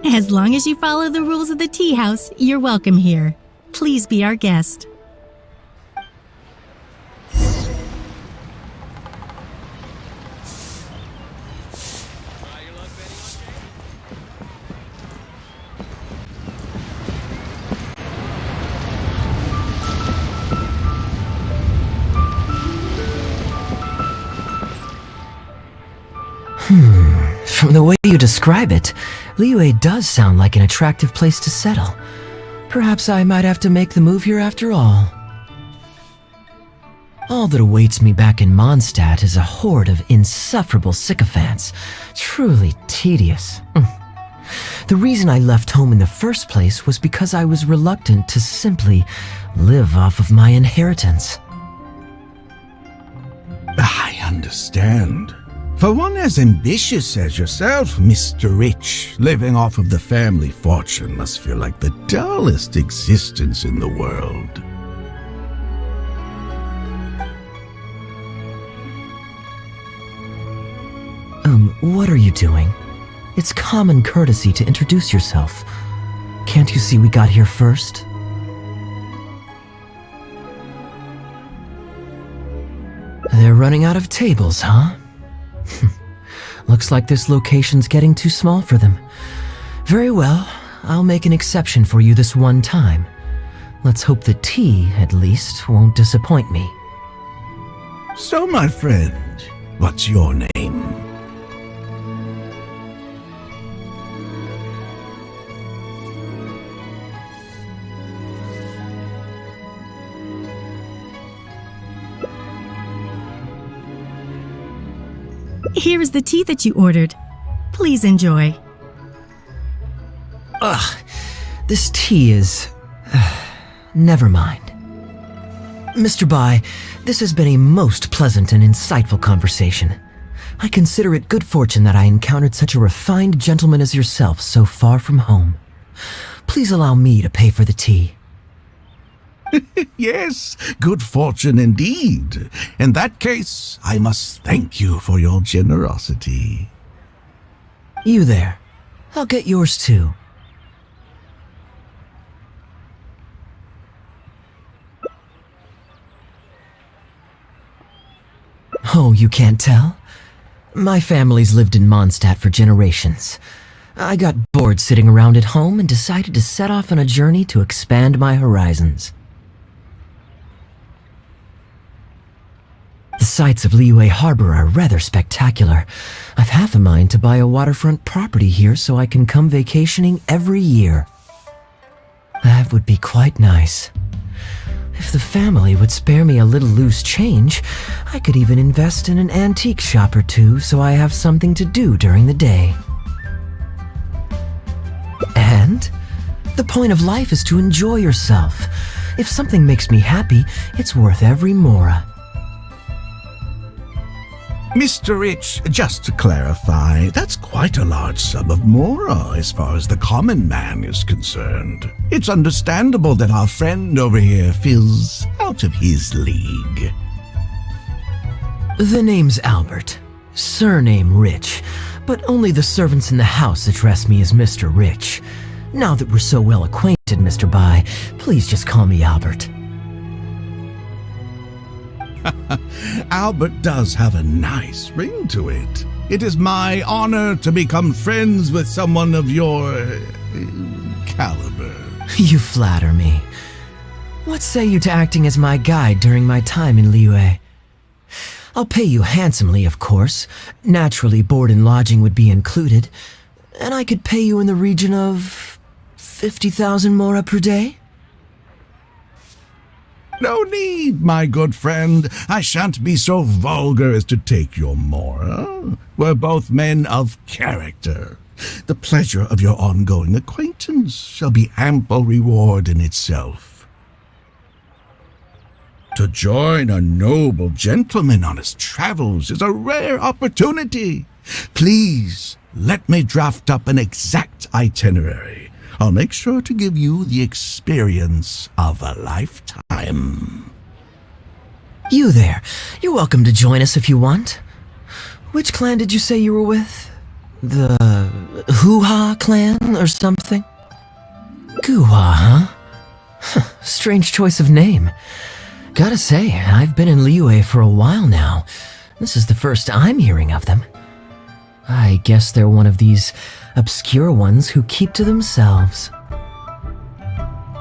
As long as you follow the rules of the tea house, you're welcome here. Please be our guest. From the way you describe it, Liyue does sound like an attractive place to settle. Perhaps I might have to make the move here after all. All that awaits me back in Mondstadt is a horde of insufferable sycophants. Truly tedious. The reason I left home in the first place was because I was reluctant to simply live off of my inheritance. I understand. For one as ambitious as yourself, Mr. Rich, living off of the family fortune must feel like the dullest existence in the world. What are you doing? It's common courtesy to introduce yourself. Can't you see we got here first? They're running out of tables, huh? Looks like this location's getting too small for them. Very well, I'll make an exception for you this one time. Let's hope the tea, at least, won't disappoint me. So, my friend, what's your name? Here is the tea that you ordered. Please enjoy. Ugh, this tea is... never mind. Mr. Bai, this has been a most pleasant and insightful conversation. I consider it good fortune that I encountered such a refined gentleman as yourself so far from home. Please allow me to pay for the tea. Yes, good fortune indeed. In that case, I must thank you for your generosity. You there. I'll get yours too. Oh, you can't tell? My family's lived in Mondstadt for generations. I got bored sitting around at home and decided to set off on a journey to expand my horizons. The sights of Liyue Harbor are rather spectacular. I've half a mind to buy a waterfront property here so I can come vacationing every year. That would be quite nice. If the family would spare me a little loose change, I could even invest in an antique shop or two so I have something to do during the day. And the point of life is to enjoy yourself. If something makes me happy, it's worth every mora. Mr. Rich, just to clarify, that's quite a large sum of mora as far as the common man is concerned. It's understandable that our friend over here feels out of his league. The name's Albert, surname Rich, but only the servants in the house address me as Mr. Rich. Now that we're so well acquainted, Mr. Bai, please just call me Albert. Albert does have a nice ring to it. It is my honor to become friends with someone of your caliber. You flatter me. What say you to acting as my guide during my time in Liyue? I'll pay you handsomely, of course. Naturally, board and lodging would be included. And I could pay you in the region of 50,000 mora per day? No need, my good friend. I shan't be so vulgar as to take your mora. We're both men of character. The pleasure of your ongoing acquaintance shall be ample reward in itself. To join a noble gentleman on his travels is a rare opportunity. Please, let me draft up an exact itinerary. I'll make sure to give you the experience of a lifetime. You there. You're welcome to join us if you want. Which clan did you say you were with? The Hoo-Ha clan or something? Goo-Ha, huh? Strange choice of name. Gotta say, I've been in Liyue for a while now. This is the first I'm hearing of them. I guess they're one of these obscure ones who keep to themselves.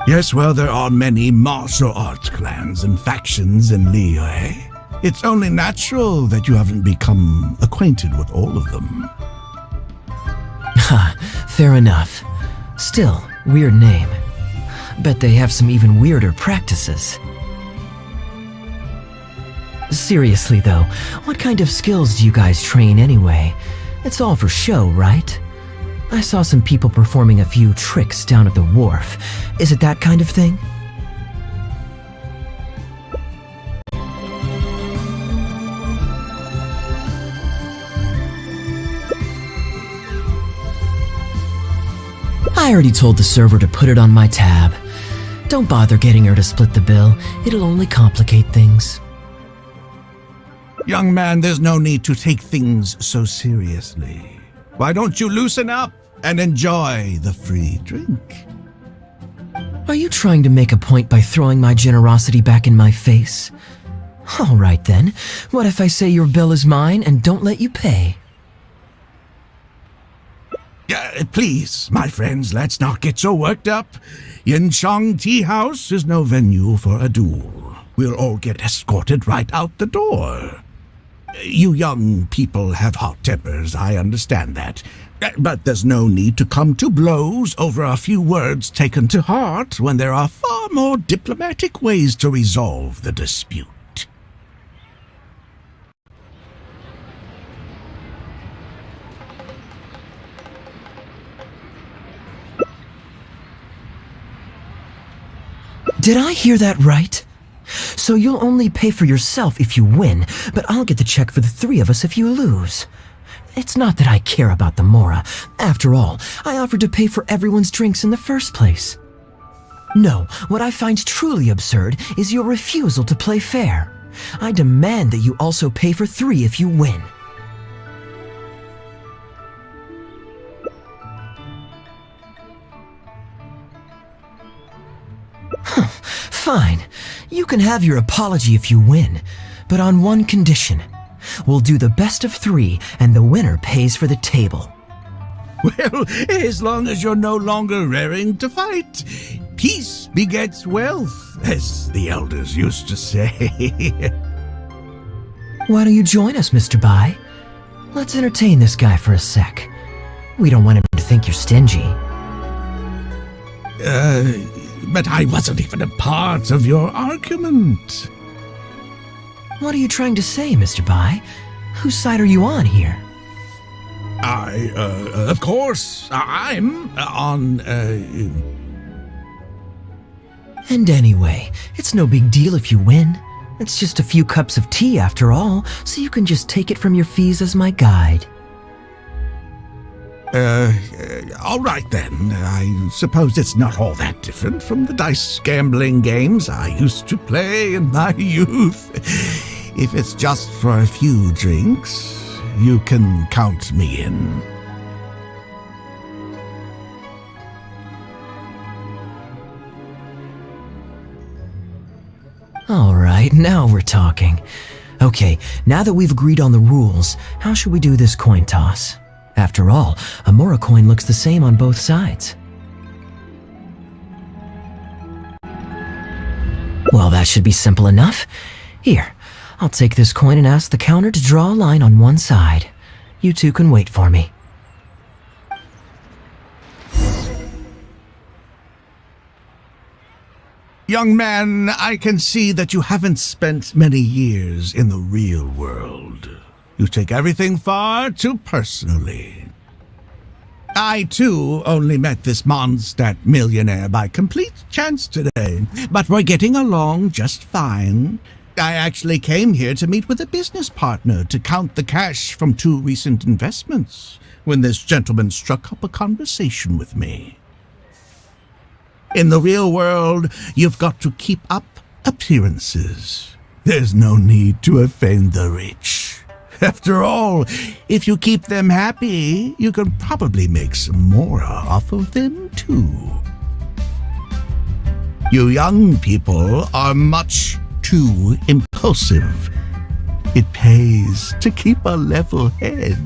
Yes, well, there are many martial arts clans and factions in Liyue. It's only natural that you haven't become acquainted with all of them. Ha, fair enough. Still, weird name. Bet they have some even weirder practices. Seriously though, what kind of skills do you guys train anyway? It's all for show, right? I saw some people performing a few tricks down at the wharf. Is it that kind of thing? I already told the server to put it on my tab. Don't bother getting her to split the bill. It'll only complicate things. Young man, there's no need to take things so seriously. Why don't you loosen up and enjoy the free drink? Are you trying to make a point by throwing my generosity back in my face? All right then, what if I say your bill is mine and don't let you pay? Please, my friends, let's not get so worked up. Yinchang Tea House is no venue for a duel. We'll all get escorted right out the door. You young people have hot tempers, I understand that. But there's no need to come to blows over a few words taken to heart when there are far more diplomatic ways to resolve the dispute. Did I hear that right? So you'll only pay for yourself if you win, but I'll get the check for the three of us if you lose. It's not that I care about the mora. After all, I offered to pay for everyone's drinks in the first place. No, what I find truly absurd is your refusal to play fair. I demand that you also pay for three if you win. Fine. You can have your apology if you win, but on one condition. We'll do the best of three, and the winner pays for the table. Well, as long as you're no longer raring to fight, peace begets wealth, as the elders used to say. Why don't you join us, Mr. Bai? Let's entertain this guy for a sec. We don't want him to think you're stingy. But I wasn't even a part of your argument. What are you trying to say, Mr. Bai? Whose side are you on here? Of course, I'm on, And anyway, it's no big deal if you win. It's just a few cups of tea after all, so you can just take it from your fees as my guide. All right then. I suppose it's not all that different from the dice gambling games I used to play in my youth. If it's just for a few drinks, you can count me in. All right, now we're talking. Okay, now that we've agreed on the rules, how should we do this coin toss? After all, a Mora coin looks the same on both sides. Well, that should be simple enough. Here, I'll take this coin and ask the counter to draw a line on one side. You two can wait for me. Young man, I can see that you haven't spent many years in the real world. You take everything far too personally. I, too, only met this Mondstadt millionaire by complete chance today, but we're getting along just fine. I actually came here to meet with a business partner to count the cash from 2 recent investments when this gentleman struck up a conversation with me. In the real world, you've got to keep up appearances. There's no need to offend the rich. After all, if you keep them happy, you can probably make some more off of them, too. You young people are much too impulsive. It pays to keep a level head.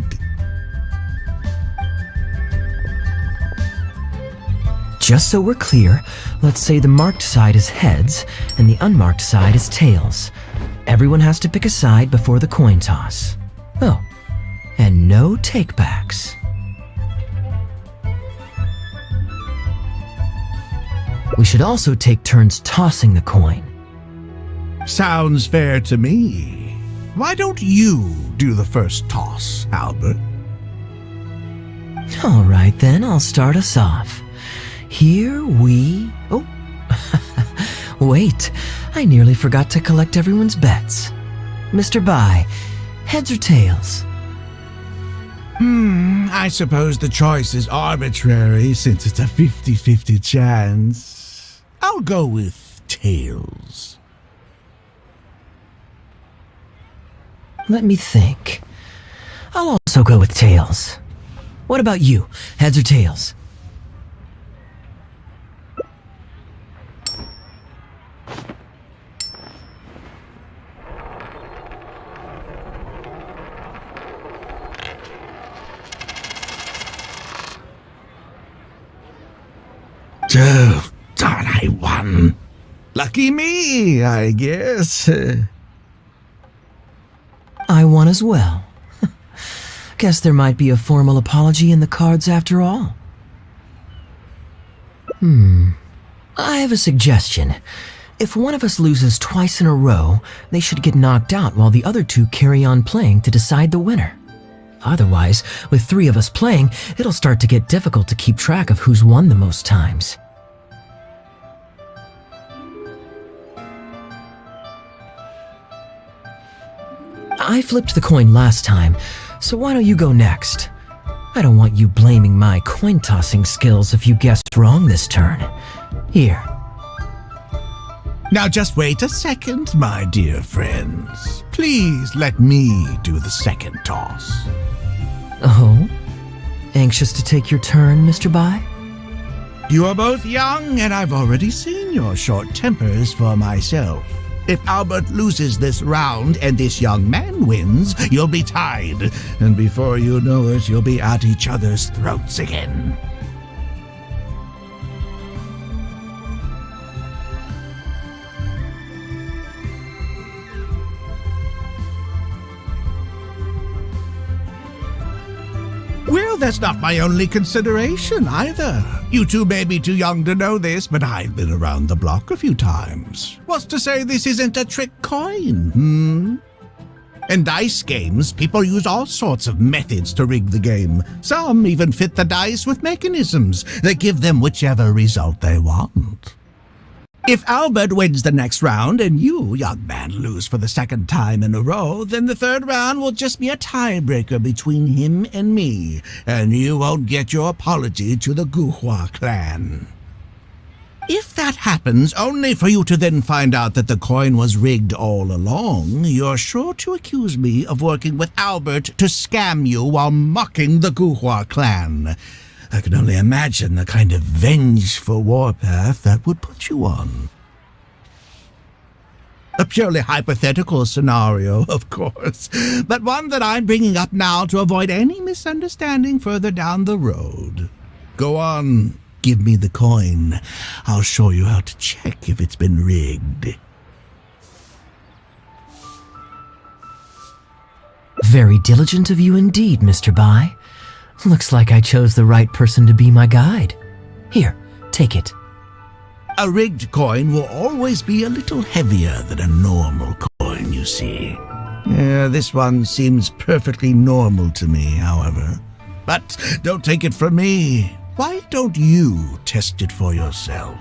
Just so we're clear, let's say the marked side is heads and the unmarked side is tails. Everyone has to pick a side before the coin toss. Oh, and no takebacks. We should also take turns tossing the coin. Sounds fair to me. Why don't you do the first toss, Albert? All right then, I'll start us off. Here we... Oh, wait, I nearly forgot to collect everyone's bets. Mr. Bai, heads or tails? I suppose the choice is arbitrary since it's a 50-50 chance. I'll go with tails. Let me think. I'll also go with tails. What about you, heads or tails? Oh, darn, I won. Lucky me, I guess. I won as well. Guess there might be a formal apology in the cards after all. I have a suggestion. If one of us loses twice in a row, they should get knocked out while the other two carry on playing to decide the winner. Otherwise, with 3 of us playing, it'll start to get difficult to keep track of who's won the most times. I flipped the coin last time, so why don't you go next? I don't want you blaming my coin-tossing skills if you guessed wrong this turn. Here. Now just wait a second, my dear friends. Please let me do the second toss. Oh? Anxious to take your turn, Mr. Bai? You are both young, and I've already seen your short tempers for myself. If Albert loses this round and this young man wins, you'll be tied. And before you know it, you'll be at each other's throats again. Well, that's not my only consideration either. You two may be too young to know this, but I've been around the block a few times. What's to say this isn't a trick coin, In dice games, people use all sorts of methods to rig the game. Some even fit the dice with mechanisms that give them whichever result they want. If Albert wins the next round and you, young man, lose for the second time in a row, then the third round will just be a tiebreaker between him and me, and you won't get your apology to the Guhua clan. If that happens, only for you to then find out that the coin was rigged all along, you're sure to accuse me of working with Albert to scam you while mocking the Guhua clan. I can only imagine the kind of vengeful warpath that would put you on. A purely hypothetical scenario, of course, but one that I'm bringing up now to avoid any misunderstanding further down the road. Go on, give me the coin. I'll show you how to check if it's been rigged. Very diligent of you indeed, Mr. Bai. Looks like I chose the right person to be my guide. Here, take it. A rigged coin will always be a little heavier than a normal coin, you see. This one seems perfectly normal to me, however. But don't take it from me. Why don't you test it for yourself?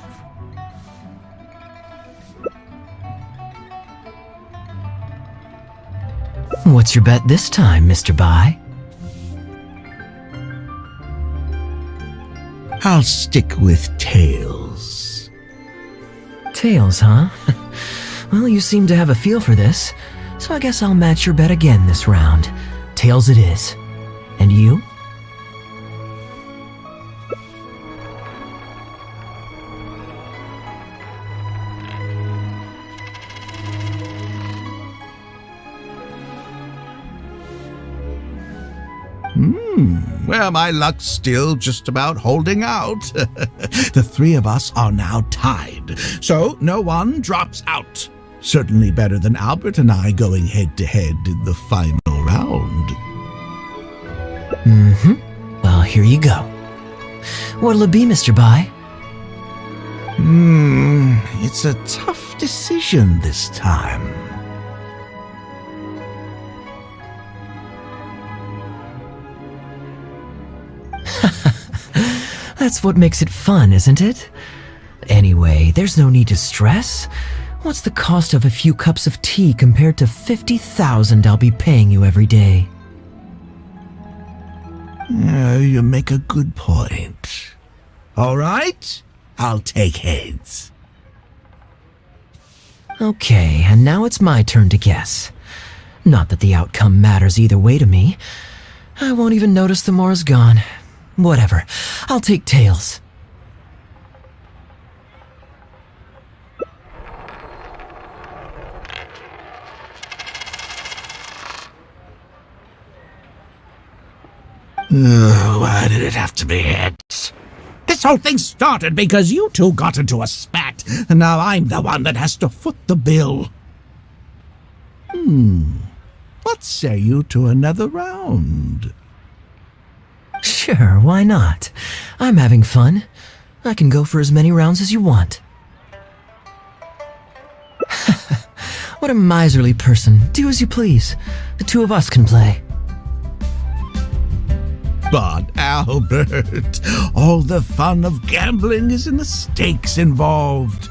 What's your bet this time, Mr. Bai? I'll stick with tails. Tails, huh? Well, you seem to have a feel for this, so I guess I'll match your bet again this round. Tails it is. And you? Well, my luck's still just about holding out. The three of us are now tied, so no one drops out. Certainly better than Albert and I going head-to-head in the final round. Well, here you go. What'll it be, Mr. Bai? It's a tough decision this time. That's what makes it fun, isn't it? Anyway, there's no need to stress. What's the cost of a few cups of tea compared to 50,000 I'll be paying you every day? You make a good point. All right, I'll take heads. Okay, and now it's my turn to guess. Not that the outcome matters either way to me. I won't even notice the more's gone. Whatever, I'll take tails. Why did it have to be heads? This whole thing started because you two got into a spat, and now I'm the one that has to foot the bill. What say you to another round? Sure, why not? I'm having fun. I can go for as many rounds as you want. What a miserly person. Do as you please. The two of us can play. But Albert, all the fun of gambling is in the stakes involved.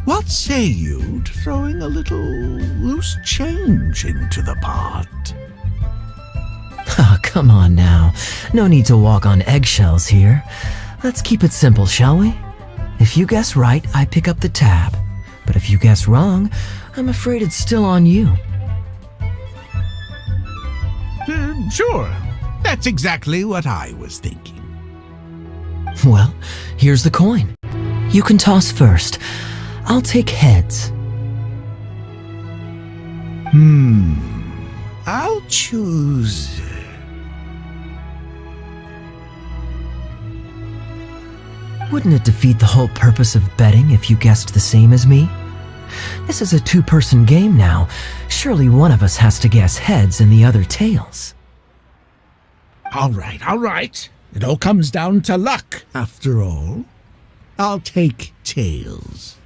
What say you to throwing a little loose change into the pot? Oh, come on now. No need to walk on eggshells here. Let's keep it simple, shall we? If you guess right, I pick up the tab. But if you guess wrong, I'm afraid it's still on you. Sure. That's exactly what I was thinking. Well, here's the coin. You can toss first. I'll take heads. I'll choose... Wouldn't it defeat the whole purpose of betting if you guessed the same as me? This is a two-person game now. Surely one of us has to guess heads and the other tails. All right. It all comes down to luck, after all. I'll take tails.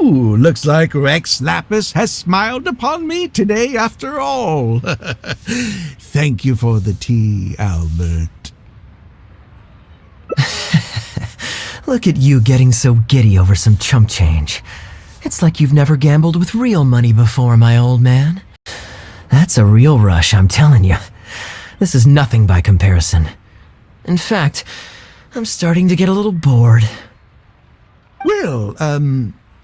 Ooh, looks like Rex Lapis has smiled upon me today after all. Thank you for the tea, Albert. Look at you getting so giddy over some chump change. It's like you've never gambled with real money before, my old man. That's a real rush, I'm telling you. This is nothing by comparison. In fact, I'm starting to get a little bored. Well,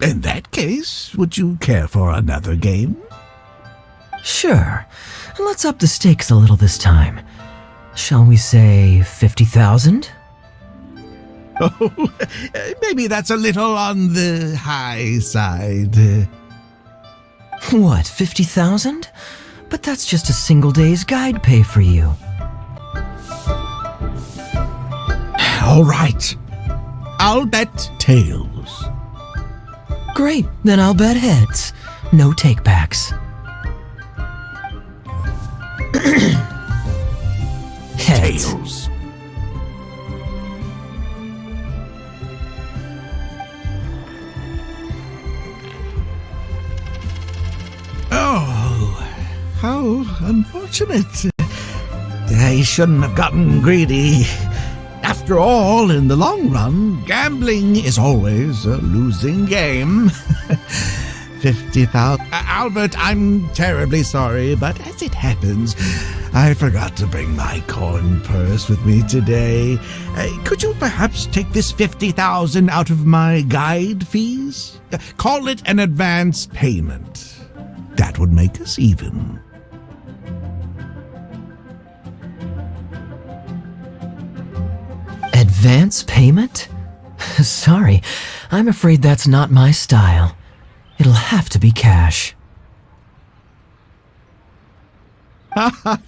in that case, would you care for another game? Sure. Let's up the stakes a little this time. Shall we say 50,000? Oh, maybe that's a little on the high side. What, 50,000? But that's just a single day's guide pay for you. All right. I'll bet tails. Great, then I'll bet heads. No takebacks. Heads. Tails. Oh, how unfortunate. I shouldn't have gotten greedy. After all, in the long run, gambling is always a losing game. 50,000. Albert, I'm terribly sorry, but as it happens, I forgot to bring my coin purse with me today. Could you perhaps take this 50,000 out of my guide fees? Call it an advance payment. That would make us even. Advance payment? Sorry, I'm afraid that's not my style. It'll have to be cash.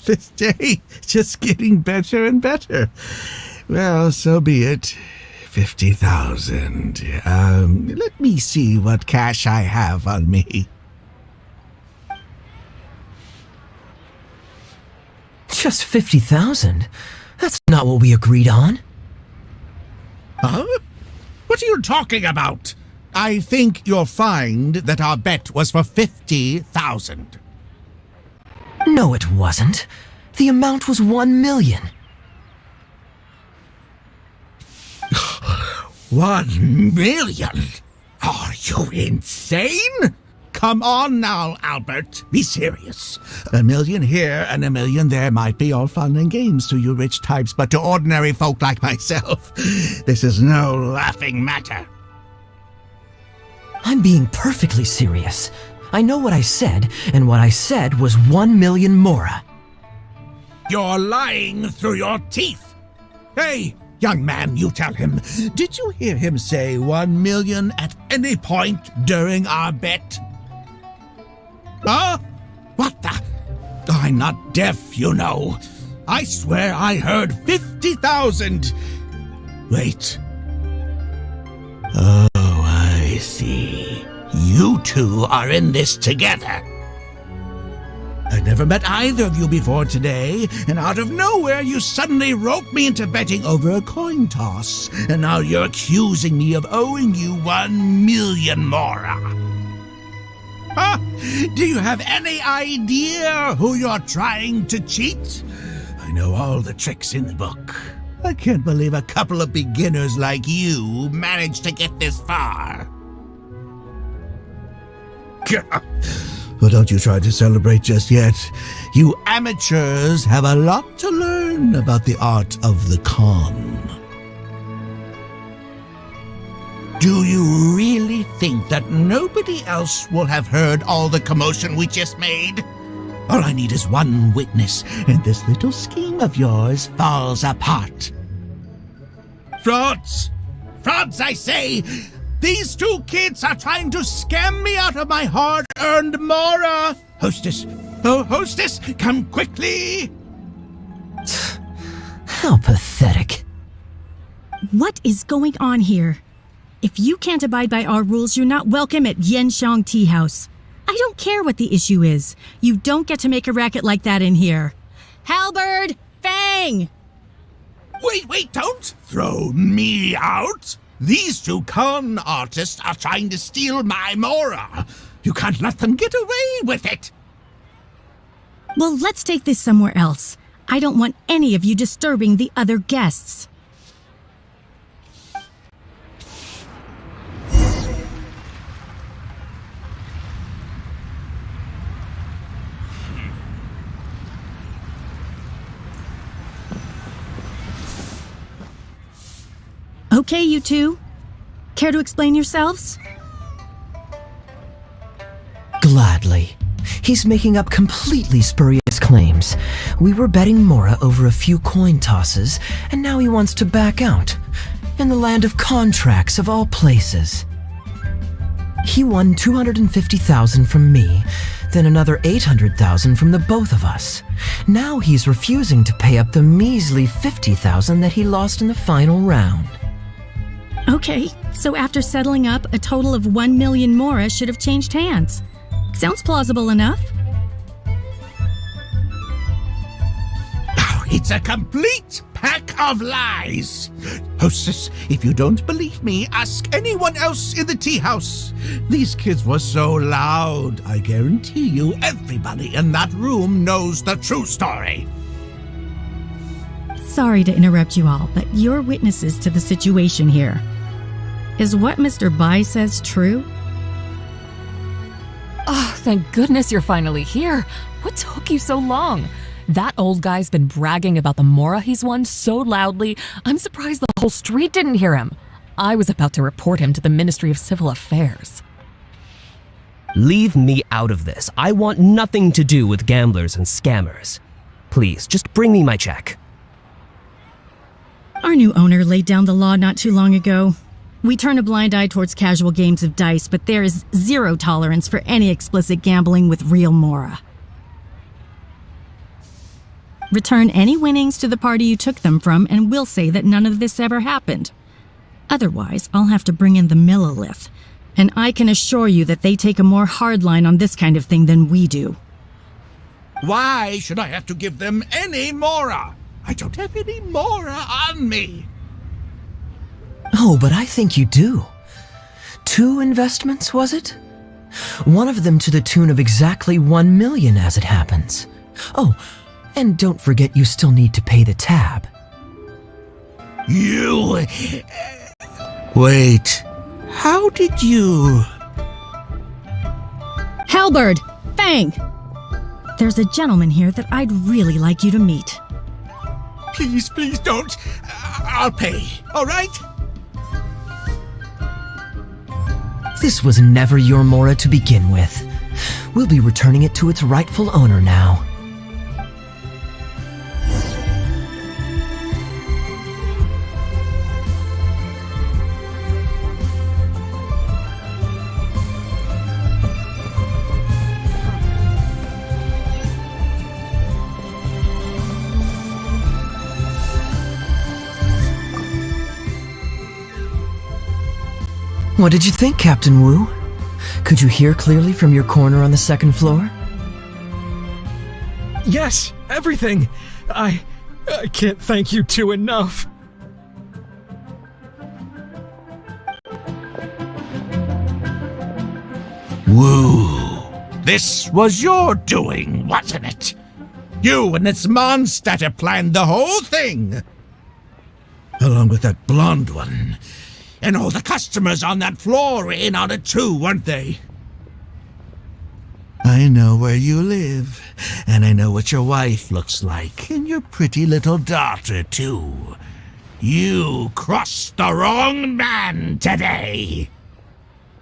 This day just getting better and better. Well, so be it. 50,000. Let me see what cash I have on me. Just 50,000? That's not what we agreed on. Huh? What are you talking about? I think you'll find that our bet was for 50,000. No, it wasn't. The amount was 1 million. 1 million? Are you insane? Come on now, Albert. Be serious. 1 million here and 1 million there might be all fun and games to you rich types, but to ordinary folk like myself, this is no laughing matter. I'm being perfectly serious. I know what I said, and what I said was 1 million mora. You're lying through your teeth. Hey, young man, you tell him. Did you hear him say 1 million at any point during our bet? Huh? What the? I'm not deaf, you know. I swear I heard 50,000. Wait. Oh, I see. You two are in this together. I never met either of you before today, and out of nowhere you suddenly roped me into betting over a coin toss, and now you're accusing me of owing you 1 million mora. Huh? Do you have any idea who you're trying to cheat? I know all the tricks in the book. I can't believe a couple of beginners like you managed to get this far. Well, don't you try to celebrate just yet. You amateurs have a lot to learn about the art of the con. Do you really think that nobody else will have heard all the commotion we just made? All I need is one witness, and this little scheme of yours falls apart. Frauds! Frauds, I say! These two kids are trying to scam me out of my hard-earned mora! Hostess! Oh, hostess! Come quickly! How pathetic. What is going on here? If you can't abide by our rules, you're not welcome at Yenshang Tea House. I don't care what the issue is. You don't get to make a racket like that in here. Halberd! Fang! Wait, don't throw me out! These two con artists are trying to steal my mora. You can't let them get away with it. Well, let's take this somewhere else. I don't want any of you disturbing the other guests. Okay, you two. Care to explain yourselves? Gladly. He's making up completely spurious claims. We were betting mora over a few coin tosses, and now he wants to back out. In the land of contracts, of all places. He won 250,000 from me, then another 800,000 from the both of us. Now he's refusing to pay up the measly 50,000 that he lost in the final round. Okay, so after settling up, a total of 1 million mora should have changed hands. Sounds plausible enough. Oh, it's a complete pack of lies. Hostess, if you don't believe me, ask anyone else in the tea house. These kids were so loud. I guarantee you everybody in that room knows the true story. Sorry to interrupt you all, but you're witnesses to the situation here. Is what Mr. Bai says true? Oh, thank goodness you're finally here. What took you so long? That old guy's been bragging about the mora he's won so loudly, I'm surprised the whole street didn't hear him. I was about to report him to the Ministry of Civil Affairs. Leave me out of this. I want nothing to do with gamblers and scammers. Please, just bring me my check. Our new owner laid down the law not too long ago. We turn a blind eye towards casual games of dice, but there is zero tolerance for any explicit gambling with real mora. Return any winnings to the party you took them from, and we'll say that none of this ever happened. Otherwise, I'll have to bring in the millilith, and I can assure you that they take a more hard line on this kind of thing than we do. Why should I have to give them any mora? I don't have any mora on me. Oh, but I think you do. 2 investments, was it? One of them to the tune of exactly 1 million as it happens. Oh, and don't forget you still need to pay the tab. You... Wait. How did you... Halberd! Fang! There's a gentleman here that I'd really like you to meet. Please don't. I'll pay, all right? This was never your mora to begin with. We'll be returning it to its rightful owner now. What did you think, Captain Wu? Could you hear clearly from your corner on the 2nd floor? Yes, everything. I can't thank you two enough. Woo! This was your doing, wasn't it? You and this monster planned the whole thing! Along with that blonde one. And all the customers on that floor were in on it too, weren't they? I know where you live, and I know what your wife looks like, and your pretty little daughter too. You crossed the wrong man today!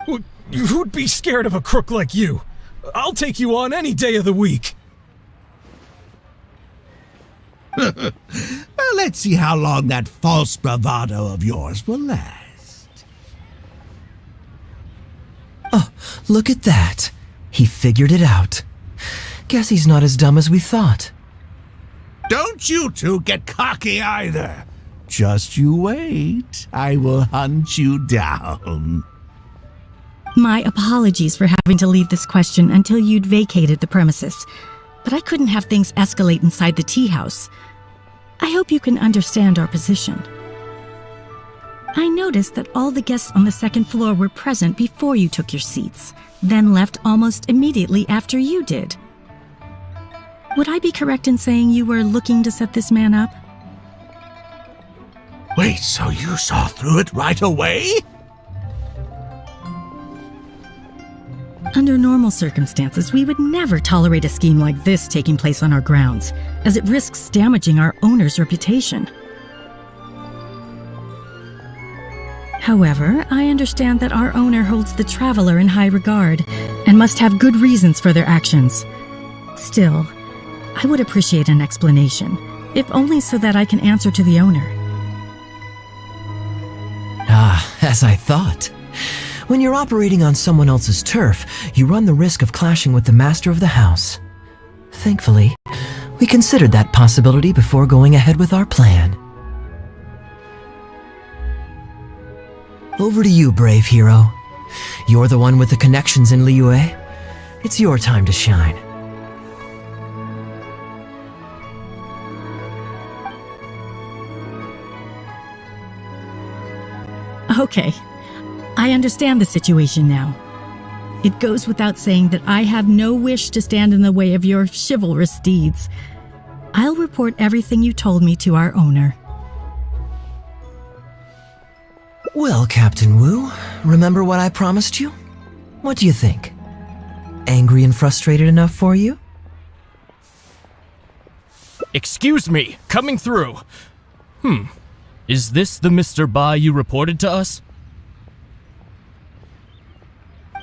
Who'd be scared of a crook like you? I'll take you on any day of the week. Well, let's see how long that false bravado of yours will last. Oh, look at that. He figured it out. Guess he's not as dumb as we thought. Don't you two get cocky either. Just you wait. I will hunt you down. My apologies for having to leave this question until you'd vacated the premises, but I couldn't have things escalate inside the tea house. I hope you can understand our position. I noticed that all the guests on the 2nd floor were present before you took your seats, then left almost immediately after you did. Would I be correct in saying you were looking to set this man up? Wait, so you saw through it right away? Under normal circumstances, we would never tolerate a scheme like this taking place on our grounds, as it risks damaging our owner's reputation. However, I understand that our owner holds the traveler in high regard and must have good reasons for their actions. Still, I would appreciate an explanation, if only so that I can answer to the owner. Ah, as I thought. When you're operating on someone else's turf, you run the risk of clashing with the master of the house. Thankfully, we considered that possibility before going ahead with our plan. Over to you, brave hero. You're the one with the connections in Liyue. It's your time to shine. Okay, I understand the situation now. It goes without saying that I have no wish to stand in the way of your chivalrous deeds. I'll report everything you told me to our owner. Well, Captain Wu, remember what I promised you? What do you think? Angry and frustrated enough for you? Excuse me, coming through. Is this the Mr. Bai you reported to us?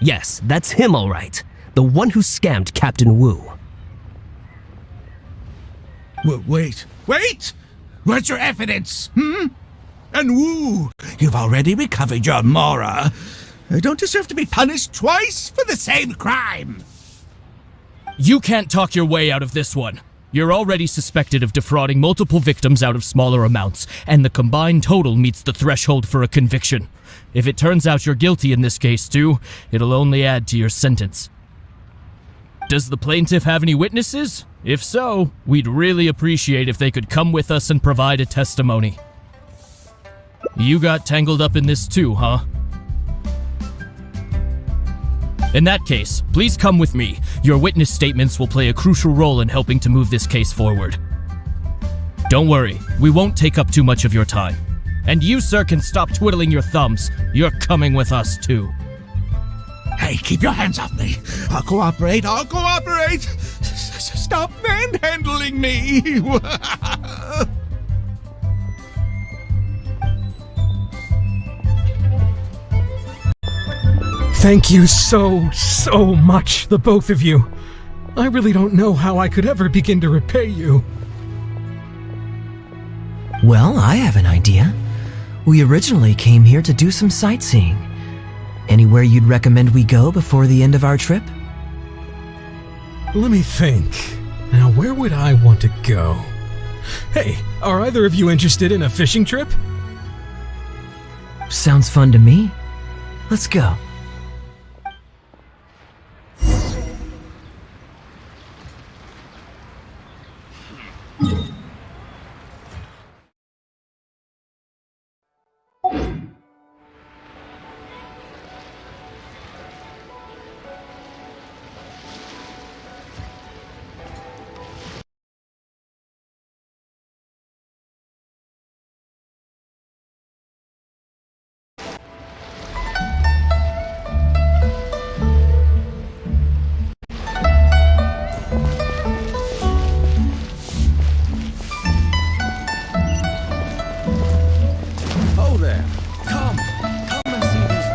Yes, that's him all right. The one who scammed Captain Wu. Wait! Where's your evidence? And Wu, you've already recovered your Mora. I don't deserve to be punished twice for the same crime. You can't talk your way out of this one. You're already suspected of defrauding multiple victims out of smaller amounts, and the combined total meets the threshold for a conviction. If it turns out you're guilty in this case too, it'll only add to your sentence. Does the plaintiff have any witnesses? If so, we'd really appreciate if they could come with us and provide a testimony. You got tangled up in this too, huh? In that case, please come with me. Your witness statements will play a crucial role in helping to move this case forward. Don't worry, we won't take up too much of your time. And you, sir, can stop twiddling your thumbs. You're coming with us too. Hey, keep your hands off me. I'll cooperate. Stop manhandling me. Thank you so much, the both of you. I really don't know how I could ever begin to repay you. Well, I have an idea. We originally came here to do some sightseeing. Anywhere you'd recommend we go before the end of our trip? Let me think. Now, where would I want to go? Hey, are either of you interested in a fishing trip? Sounds fun to me. Let's go. Oh there! Come and see these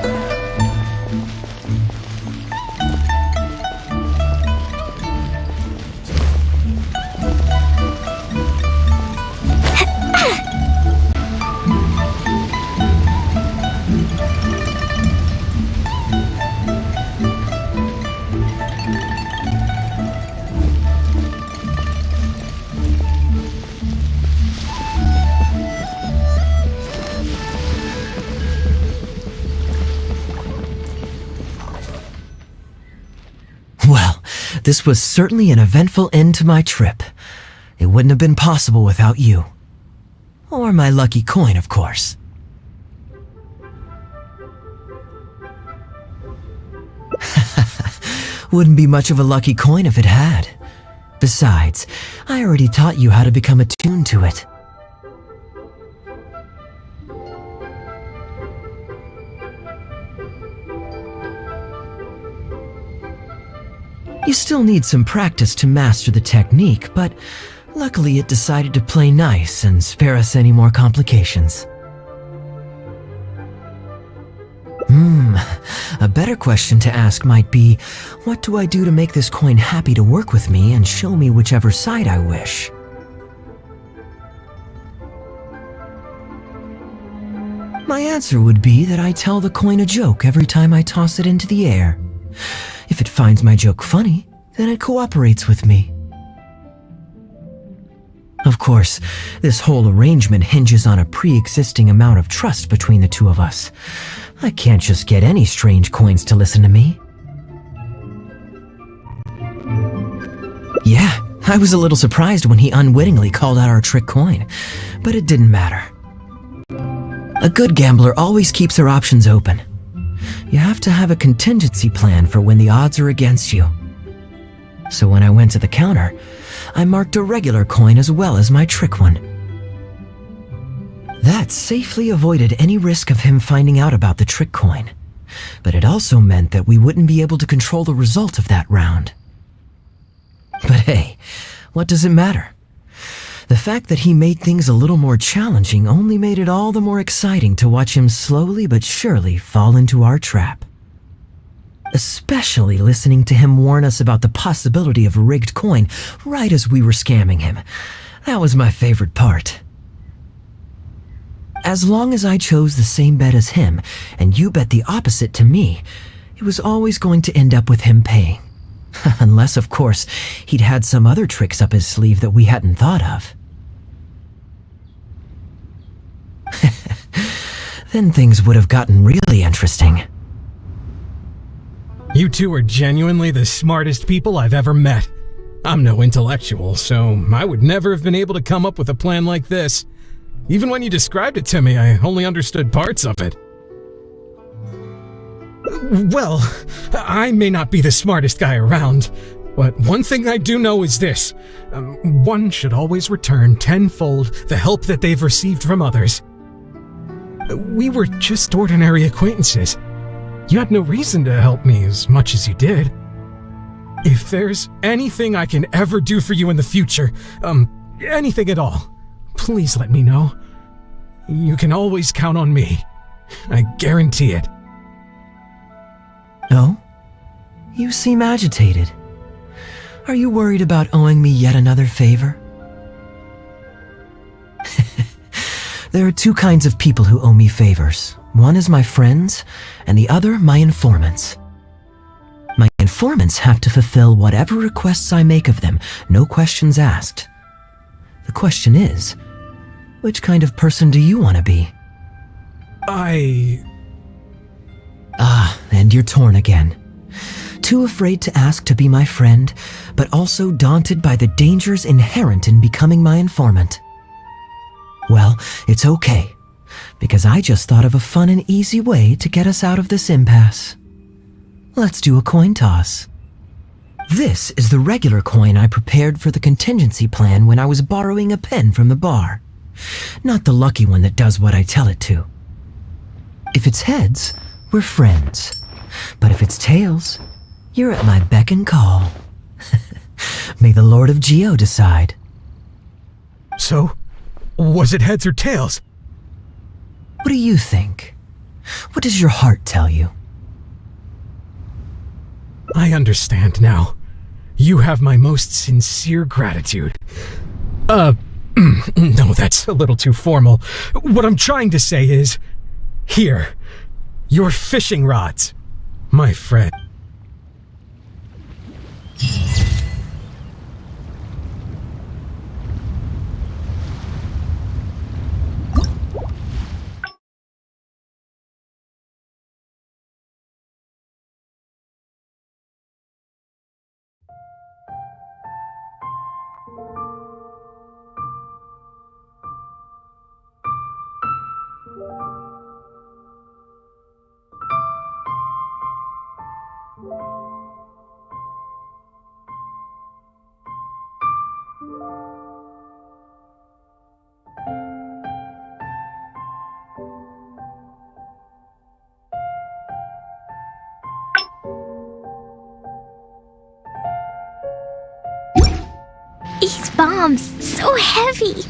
Well, this was certainly an eventful end to my trip. It wouldn't have been possible without you. Or my lucky coin, of course. Wouldn't be much of a lucky coin if it had. Besides, I already taught you how to become attuned to it. You still need some practice to master the technique, but luckily it decided to play nice and spare us any more complications. A better question to ask might be, what do I do to make this coin happy to work with me and show me whichever side I wish? My answer would be that I tell the coin a joke every time I toss it into the air. If it finds my joke funny, then it cooperates with me. Of course, this whole arrangement hinges on a pre-existing amount of trust between the two of us. I can't just get any strange coins to listen to me. Yeah, I was a little surprised when he unwittingly called out our trick coin, but it didn't matter. A good gambler always keeps their options open. You have to have a contingency plan for when the odds are against you. So when I went to the counter, I marked a regular coin as well as my trick one. That safely avoided any risk of him finding out about the trick coin, but it also meant that we wouldn't be able to control the result of that round. But hey, what does it matter? The fact that he made things a little more challenging only made it all the more exciting to watch him slowly but surely fall into our trap. Especially listening to him warn us about the possibility of a rigged coin right as we were scamming him. That was my favorite part. As long as I chose the same bet as him, and you bet the opposite to me, it was always going to end up with him paying. Unless, of course, he'd had some other tricks up his sleeve that we hadn't thought of. Then things would have gotten really interesting. You two are genuinely the smartest people I've ever met. I'm no intellectual, so I would never have been able to come up with a plan like this. Even when you described it to me, I only understood parts of it. Well, I may not be the smartest guy around, but one thing I do know is this. One should always return tenfold the help that they've received from others. We were just ordinary acquaintances. You had no reason to help me as much as you did. If there's anything I can ever do for you in the future, anything at all, please let me know. You can always count on me. I guarantee it. Oh? You seem agitated. Are you worried about owing me yet another favor? There are two kinds of people who owe me favors. One is my friends, and the other my informants. My informants have to fulfill whatever requests I make of them, no questions asked. The question is, which kind of person do you want to be? And you're torn again. Too afraid to ask to be my friend, but also daunted by the dangers inherent in becoming my informant. Well, it's okay, because I just thought of a fun and easy way to get us out of this impasse. Let's do a coin toss. This is the regular coin I prepared for the contingency plan when I was borrowing a pen from the bar. Not the lucky one that does what I tell it to. If it's heads, we're friends. But if it's tails, you're at my beck and call. May the Lord of Geo decide. So, was it heads or tails? What do you think? What does your heart tell you? I understand now. You have my most sincere gratitude. No, that's a little too formal. What I'm trying to say is, here, your fishing rods, my friend. These bombs, so heavy.